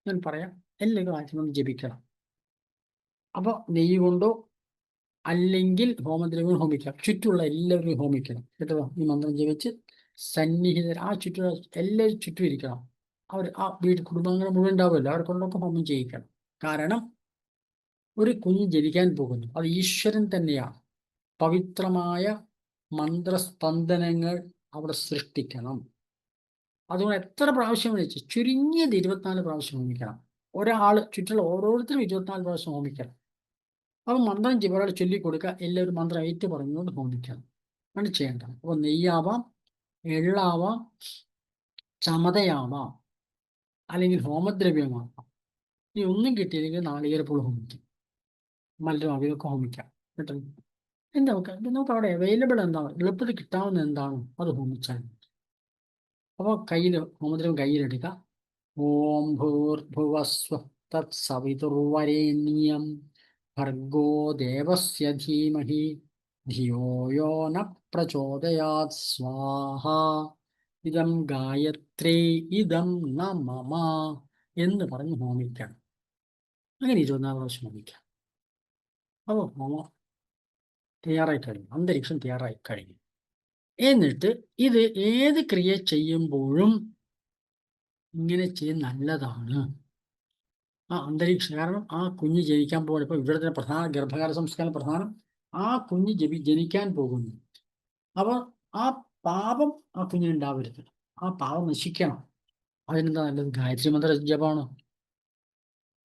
ഞാൻ പറയാം. എല്ലാവരും ഗായത്രി മന്ത്രം ജപിക്കണം. അപ്പോൾ നെയ്യ് കൊണ്ടോ അല്ലെങ്കിൽ ഹോമദ്രവ്യം ഹോമിക്കാം. ചുറ്റുമുള്ള എല്ലാവരും ഹോമിക്കണം കേട്ടോ. ഈ മന്ത്രം ജപിച്ച് സന്നിഹിതർ, ആ ചുറ്റുമുള്ള എല്ലാവരും ചുറ്റും ഇരിക്കണം. അവർ ആ കുടുംബങ്ങൾ മുഴുവൻ ഉണ്ടാവുമല്ലോ, അവരെ കൊണ്ടൊക്കെ ഹോമം ചെയ്യിക്കണം. കാരണം ഒരു കുഞ്ഞ് ജനിക്കാൻ പോകുന്നു, അത് ഈശ്വരൻ തന്നെയാണ്. പവിത്രമായ മന്ത്രസ്പന്ദനങ്ങൾ അവിടെ സൃഷ്ടിക്കണം. അതുകൊണ്ട് എത്ര പ്രാവശ്യം വിളിച്ച് ചുരുങ്ങിയത് 24 പ്രാവശ്യം ഹോമിക്കണം. ഒരാൾ ചുറ്റുള്ള ഓരോരുത്തരും 24 പ്രാവശ്യം ഹോമിക്കണം. അപ്പോൾ മന്ത്രം ഒരാൾ ചൊല്ലിക്കൊടുക്കുക, എല്ലാവരും മന്ത്രം ഏറ്റു പറഞ്ഞുകൊണ്ട് ഹോമിക്കണം. ആണ് ചെയ്യേണ്ടത്. അപ്പോൾ നെയ്യാവാം, എള്ളാവാം, ചമതയാവാം, അല്ലെങ്കിൽ ഹോമദ്രവ്യമാവാം. ഇനി ഒന്നും കിട്ടിയില്ലെങ്കിൽ നാളികേരപ്പുൾ ഹോമിക്കാം, മലരും അവയൊക്കെ ഹോമിക്കാം കേട്ടോ. എന്താ നമുക്ക് അവിടെ അവൈലബിൾ എന്താണ്, എളുപ്പത്തിൽ കിട്ടാവുന്ന എന്താണോ അത് ഹോമിച്ചാൽ. അപ്പോൾ ഹോമദ്രവ്യം കയ്യിലെടുക്കുക. ഓം ഭൂർഭുവസ്വ തത്സവിതുർവരേണ്യം ഭർഗോ ദേവസ്യ ധീമഹി ധിയോ യോ ന പ്രചോദയാത് സ്വാഹ, ഇതം ഗായത്രി ഇതം നമ എന്ന് പറഞ്ഞ് ഹോമിക്കണം. അങ്ങനെ 24 പ്രാവശ്യം ഹോമിക്കാം. അപ്പോൾ ഹോമം തയ്യാറായി കഴിഞ്ഞു, അന്തരീക്ഷം തയ്യാറായി കഴിഞ്ഞു. എന്നിട്ട് ഇത് ഏത് ക്രിയ ചെയ്യുമ്പോഴും ഇങ്ങനെ ചെയ്യുന്ന നല്ലതാണ്. ആ അന്തരീക്ഷം, കാരണം ആ കുഞ്ഞ് ജനിക്കാൻ പോകുന്നത്, ഇപ്പോൾ ഇവിടുത്തെ പ്രധാന ഗർഭകാല സംസ്കാരം പ്രധാനം, ആ കുഞ്ഞ് ജനിക്കാൻ പോകുന്നു. അപ്പോൾ ആ പാപം ആ കുഞ്ഞിനുണ്ടാവരുത്, ആ പാപം നശിക്കണം. അതിനെന്താ നല്ലത്? ഗായത്രി മന്ത്ര ജപമാണ്.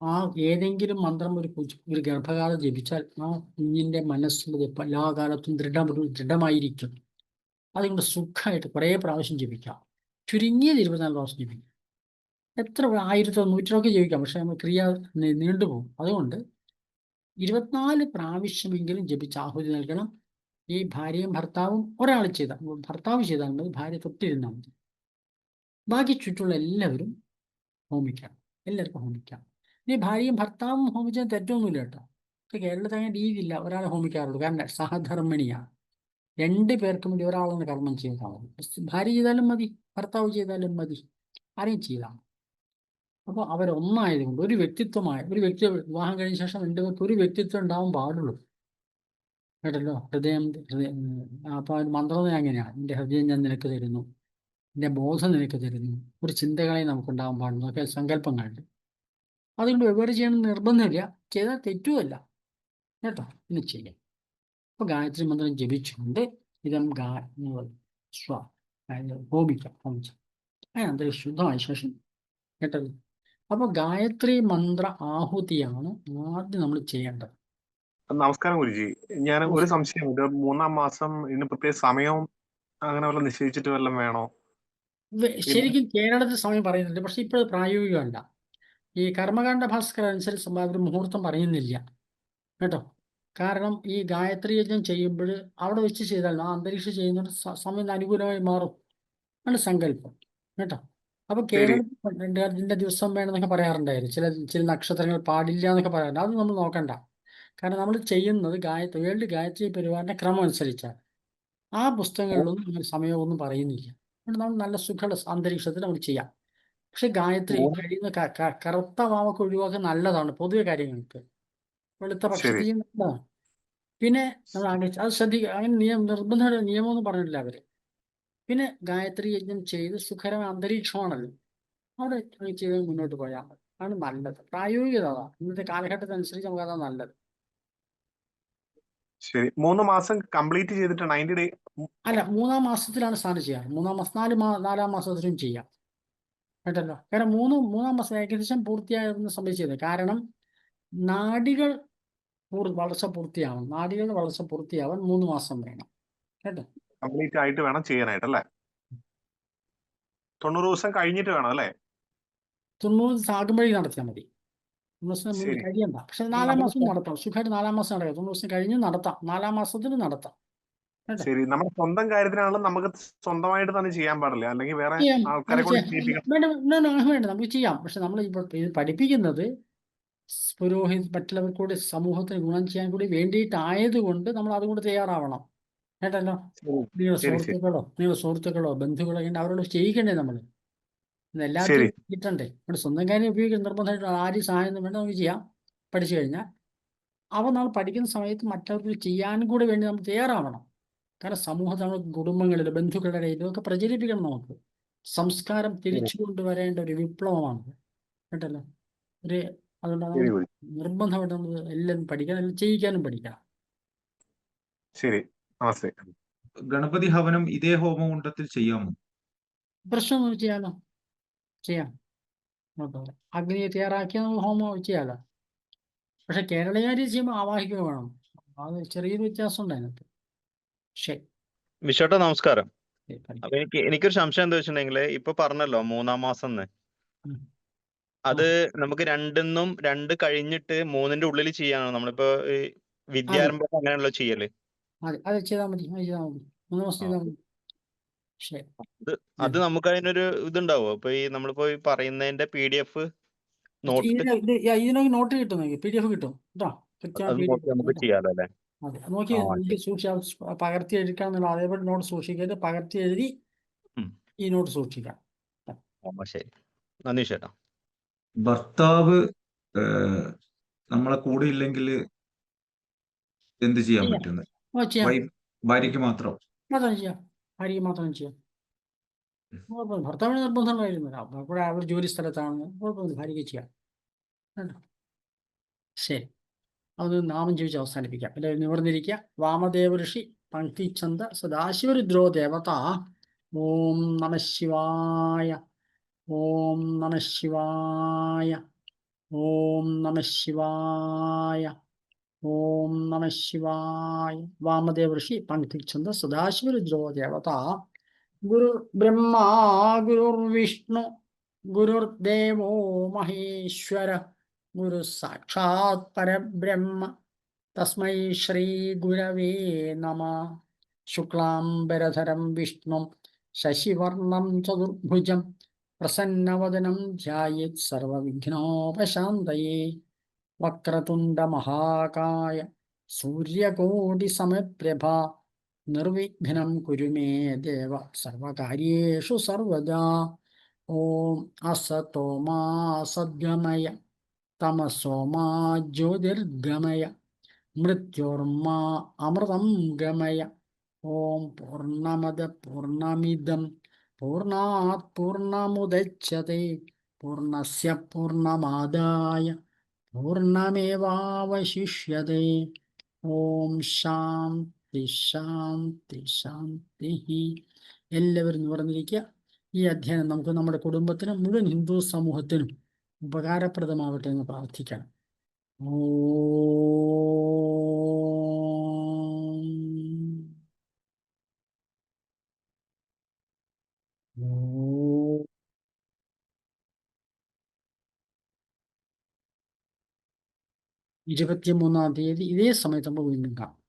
ആ ഏതെങ്കിലും മന്ത്രം ഒരു ഗർഭകാലം ജപിച്ചാൽ ആ കുഞ്ഞിൻ്റെ മനസ്സുള്ളത് എല്ലാ കാലത്തും ദൃഢമായിരിക്കും. അതുകൊണ്ട് സുഖമായിട്ട് കുറേ പ്രാവശ്യം ജപിക്കാം. ചുരുങ്ങിയത് 24 പ്രാവശ്യം ജപിക്കാം. എത്ര 1000 100 ജപിക്കാം, പക്ഷെ നമ്മൾ ക്രിയ നീണ്ടുപോകും. അതുകൊണ്ട് 24 പ്രാവശ്യമെങ്കിലും ജപിച്ച് ആഹുതി നൽകണം. ഈ ഭാര്യയും ഭർത്താവും ഒരാൾ ചെയ്താൽ, ഭർത്താവ് ചെയ്താൽ മതി, ഭാര്യ തൊട്ടിരുന്നാൽ മതി. ബാക്കി ചുറ്റുള്ള എല്ലാവരും ഹോമിക്കാം, എല്ലാവർക്കും ഹോമിക്കാം. ഇനി ഭാര്യയും ഭർത്താവും ഹോമിച്ചാൽ തെറ്റൊന്നുമില്ല കേട്ടോ. കേരളത്തിൽ അങ്ങനെ രീതിയില്ല, ഒരാളെ ഹോമിക്കാറുള്ളൂ. കാരണം സഹധർമ്മിണിയാണ്. 2 പേർക്കും വേണ്ടി ഒരാളെന്ന് കർമ്മം ചെയ്താൽ മതി. ഭാര്യ ചെയ്താലും മതി, ഭർത്താവ് ചെയ്താലും മതി, ആരെയും ചെയ്താൽ മതി. അപ്പോൾ അവരൊന്നായതുകൊണ്ട് ഒരു വ്യക്തി വിവാഹം കഴിഞ്ഞ ശേഷം രണ്ടുപേർക്ക് ഒരു വ്യക്തിത്വം ഉണ്ടാവാൻ പാടുള്ളൂ. കേട്ടല്ലോ, ഹൃദയം. അപ്പോൾ മന്ത്രം എങ്ങനെയാണ്? എൻ്റെ ഹൃദയം ഞാൻ നിനക്ക് തരുന്നു, എൻ്റെ ബോധം നിനക്ക് തരുന്നു, ഒരു ചിന്തകളെ നമുക്കുണ്ടാവാൻ പാടുന്നു, ഒക്കെ സങ്കല്പങ്ങളുണ്ട്. അതുകൊണ്ട് വെവ്വേറെ ചെയ്യണമെന്ന് നിർബന്ധമില്ല, ചെയ്താൽ തെറ്റുമല്ല കേട്ടോ, ഇനി ചെയ്യാം. അപ്പോൾ ഗായത്രി മന്ത്രം ജപിച്ചുകൊണ്ട് ഇതം ഹോമിക്കാം. അതിനന്തരം ശുദ്ധമായ ശേഷം കേട്ടല്ലോ. അപ്പോൾ ഗായത്രി മന്ത്ര ആഹുതിയാണ് ആദ്യം നമ്മൾ ചെയ്യേണ്ടത്. നമസ്കാരം ഗുരുജി. ഞാൻ ഒരു സംശയം, ഇത് 3-ാം മാസം ഇതിന് പ്രത്യേക സമയവും അങ്ങനെ വല്ല നിശ്ചയിച്ചിട്ട് വല്ലതും വേണോ? ശരിക്കും കേരളത്തിൽ സമയം പറയുന്നുണ്ട്, പക്ഷെ ഇപ്പോൾ പ്രായോഗികമല്ല. ഈ കർമ്മകാണ്ഡ ഭാസ്കർ അനുസരിച്ച് അവർ മുഹൂർത്തം പറയുന്നില്ല കേട്ടോ. കാരണം ഈ ഗായത്രി യജ്ഞം ചെയ്യുമ്പോൾ അവിടെ വെച്ച് ചെയ്താൽ ആ അന്തരീക്ഷം ചെയ്യുന്ന സമയം അനുകൂലമായി മാറും ആണ് സങ്കല്പം കേട്ടോ. അപ്പോൾ കേരളത്തിൽ ഇതിൻ്റെ ദിവസം വേണമെന്നൊക്കെ പറയാറുണ്ടായിരുന്നു, ചില നക്ഷത്രങ്ങൾ പാടില്ല എന്നൊക്കെ പറയാറുണ്ട്. അത് നമ്മൾ നോക്കണ്ട. കാരണം നമ്മൾ ചെയ്യുന്നത് വേൾഡ് ഗായത്രി പരിപാടിയുടെ ക്രമം അനുസരിച്ചാണ്. ആ പുസ്തകങ്ങളിലൊന്നും അങ്ങനെ സമയമൊന്നും പറയുന്നില്ല. അതുകൊണ്ട് നമ്മൾ നല്ല സുഖമുള്ള അന്തരീക്ഷത്തിൽ നമ്മൾ ചെയ്യാം. പക്ഷെ ഗായത്രി കഴിയുന്ന കറുത്ത വാമൊക്കെ ഒഴിവാക്കാൻ നല്ലതാണ് പൊതുവെ കാര്യങ്ങൾക്ക്. വെളുത്ത പക്ഷത്തിൽ നല്ലതാണ്. പിന്നെ നമ്മൾ അത് ശ്രദ്ധിക്കുക. അങ്ങനെ നിർബന്ധ നിയമമൊന്നും പറഞ്ഞിട്ടില്ല അവര്. പിന്നെ ഗായത്രി യജ്ഞം ചെയ്ത് സുഖകരമായ അന്തരീക്ഷമാണല്ലോ, അവിടെ ചെയ്ത് മുന്നോട്ട് പോയാൽ മതി. അതാണ് നല്ലത്. പ്രായോഗികത അതാ. ഇന്നത്തെ കാലഘട്ടത്തിനനുസരിച്ച് നമുക്ക് അതാ നല്ലത്. ശരി. 3 മാസം കംപ്ലീറ്റ് ചെയ്തിട്ട് 90 ഡേ അല്ല, 3-ാം മാസത്തിലാണ് സ്നാനം ചെയ്യാറ്. 3-ാം മാസം 4-ാം മാസത്തിലും ചെയ്യാം കേട്ടല്ലോ. കാരണം 3-ാം മാസം ഏകദേശം പൂർത്തിയാകുന്ന സംഭവിച്ചത്. കാരണം നാഡികൾ വളർച്ച പൂർത്തിയാവണം. നാഡികളുടെ വളർച്ച പൂർത്തിയാവാൻ 3 മാസം വേണം കേട്ടോ. കംപ്ലീറ്റ് ആയിട്ട് വേണം ചെയ്യാനായിട്ട് അല്ലേ? 90 ദിവസം കഴിഞ്ഞിട്ട് വേണം അല്ലേ? 90 ദിവസം ആകുമ്പോഴേ നടത്തിയാൽ മതി. 90 ദിവസം മുന്നേ കഴിയണ്ട. പക്ഷെ 4-ാം മാസം നടത്താം. സുഖമായിട്ട് 4-ാം മാസം നടക്കാം. 90 ദിവസം കഴിഞ്ഞ് നടത്താം. 4-ാം മാസത്തിൽ നടത്താം. ശരി. നമ്മുടെ സ്വന്തം കാര്യത്തിനാണല്ലോ നമുക്ക് സ്വന്തമായിട്ട് തന്നെ ചെയ്യാൻ പാടില്ല, അല്ലെങ്കിൽ വേറെ ആൾക്കാരെ കൊണ്ട് വേണ്ട, നമുക്ക് ചെയ്യാം. പക്ഷെ നമ്മൾ ഇപ്പോൾ ഇത് പഠിപ്പിക്കുന്നത് മറ്റുള്ളവർക്ക് കൂടി സമൂഹത്തിന് ഗുണം ചെയ്യാൻ കൂടി വേണ്ടിയിട്ടായതുകൊണ്ട് നമ്മൾ അതുകൊണ്ട് തയ്യാറാവണം കേട്ടല്ലോ. നിങ്ങളുടെ സുഹൃത്തുക്കളോ ബന്ധുക്കളോ ഉണ്ട്, അവരോട് ചെയ്യിക്കണ്ടേ നമ്മൾ? എല്ലാവരും കിട്ടണ്ടേ? നമ്മുടെ സ്വന്തം കാര്യം ഉപയോഗിക്കുന്ന നിർബന്ധമായിട്ട് ആരും സഹായം വേണ്ട, നമുക്ക് ചെയ്യാം പഠിച്ചു കഴിഞ്ഞാൽ. അവ നമ്മൾ പഠിക്കുന്ന സമയത്ത് മറ്റവർക്ക് ചെയ്യാനും കൂടി വേണ്ടി നമ്മൾ തയ്യാറാവണം. കാരണം സമൂഹത്തിൽ നമ്മൾ കുടുംബങ്ങളിൽ ബന്ധുക്കളുടെ ഇടയിലൊക്കെ പ്രചരിപ്പിക്കണം. നമുക്ക് സംസ്കാരം തിരിച്ചു കൊണ്ടുവരേണ്ട ഒരു വിപ്ലവമാണ് കേട്ടല്ലോ. അതുകൊണ്ട് നിർബന്ധമായിട്ട് നമ്മൾ എല്ലാം പഠിക്കണം, എല്ലാം ചെയ്യിക്കാനും പഠിക്കണം. ശരി. നമസ്തേ. ഗണപതി ഹവനം ഇതേ ഹോമകുണ്ടത്തിൽ ചെയ്യാമോ? പ്രശ്നമൊന്നും ചെയ്യാം. അഗ്നിയെ തയ്യാറാക്കിയ ഹോമം ചെയ്യാലോ. പക്ഷെ കേരളീയര് ചെയ്യുമ്പോൾ ആവാഹിക്കുക വേണം. അത് ചെറിയൊരു വ്യത്യാസം ഉണ്ട് അതിനകത്ത്. ശരി വിശ്വട്ട നമസ്കാരം. അപ്പൊ എനിക്കൊരു സംശയം എന്താ വെച്ചിട്ടുണ്ടെങ്കിൽ, ഇപ്പൊ പറഞ്ഞല്ലോ 3-ാം മാസം, അത് നമുക്ക് 2 കഴിഞ്ഞിട്ട് 3-ന്റെ ഉള്ളിൽ ചെയ്യാനോ? നമ്മളിപ്പോ വിദ്യാരംഭം അങ്ങനെയാണല്ലോ ചെയ്യല്. അത് ചെയ്താൽ മതി. 3 മാസം ചെയ്താൽ മതി. അത് നമുക്ക് അതിനൊരു ഇതുണ്ടാവോ? ഇപ്പൊ നമ്മളിപ്പോ പറയുന്നതിന്റെ PDF ഇതിനൊക്കെ നോട്ട് കിട്ടും, PDF കിട്ടും കേട്ടോ. നമുക്ക് ചെയ്യാലോ അല്ലേ? അതെ, നോക്കി പകർത്തി എടുക്കാന്നുള്ള അതേപോലെ നോട്ട് സൂക്ഷിക്കരുത്. പകർത്തി എഴുതി ഈ നോട്ട് സൂക്ഷിക്കാം. ശരി, നന്ദി ചേട്ടാ. ഭർത്താവ് നമ്മളെ കൂടെ ഇല്ലെങ്കിൽ എന്ത് ചെയ്യാൻ പറ്റുന്നത്? ഭാര്യയ്ക്ക് മാത്രം ചെയ്യാം. ഭാര്യയ്ക്ക് മാത്രം ചെയ്യാം. ഭർത്താവിന് നിർബന്ധമുണ്ടായിരുന്നില്ല. അപ്പോൾ അവർ ജോലി സ്ഥലത്താണ്, കുഴപ്പമില്ല, ഭാര്യയ്ക്ക് ചെയ്യാം. ശരി, അത് നാമം ചോദിച്ച് അവസാനിപ്പിക്കാം. അല്ലെ, നിവർന്നിരിക്കുക. വാമദേവ ഋഷി പങ്ക്തിച്ഛന്ത സദാശിവരുദ്രോ ദേവത. ഓം നമഃ ശിവായ. ഓം നമഃ ശിവായ. ഓം നമഃ ശിവായ. ഓം നമഃ ശിവായ. വാമദേവ ഋഷി പങ്ക്തിച്ഛന്ത സദാശിവരുദ്രോ ദേവത. ഗുരു ബ്രഹ്മ ഗുരുർവിഷ്ണു ഗുരുർദേവോ മഹേശ്വര ഗുരു സാക്ഷാത് പരബ്രഹ്മ തസ്മൈ ശ്രീ ഗുരവേ നമഃ. ശുക്ലാംബരധരം വിഷ്ണും ശശിവർണം ചതുർഭുജം പ്രസന്നവദനം ധ്യായേത് സർവവിഘ്നോപശാന്തയേ. വക്രതുണ്ട മഹാകായ സൂര്യകോടി സമപ്രഭ നിർവിഘ്നം കുരു മേ ദേവ സർവകാര്യേഷു സർവദാ. ഓം അസതോ മാ സദ്ഗമയ തമസോ മാ ജ്യോതിർഗമയ മൃത്യോർമാ അമൃതം ഗമയ. ഓം പൂർണ്ണമദ പൂർണ്ണമിദം പൂർണ്ണാത് പൂർണ്ണമുദച്യത്തെ പൂർണ്ണസ്യ പൂർണ്ണമാദായ പൂർണ്ണമേവാവശിഷ്യത്തെ. ഓം ശാന്തി ശാന്തി ശാന്തി. എല്ലാവരും നിവർന്നിരിക്കുക. ഈ അധ്യയനം നമുക്ക് നമ്മുടെ കുടുംബത്തിനും മുഴുവൻ ഹിന്ദു സമൂഹത്തിനും ഉപകാരപ്രദമാവട്ടെ എന്ന് പ്രാർത്ഥിക്കണം. ഓം 23-ാം തീയതി ഇതേ സമയത്ത് നമ്മൾ വീണ്ടും കാണാം.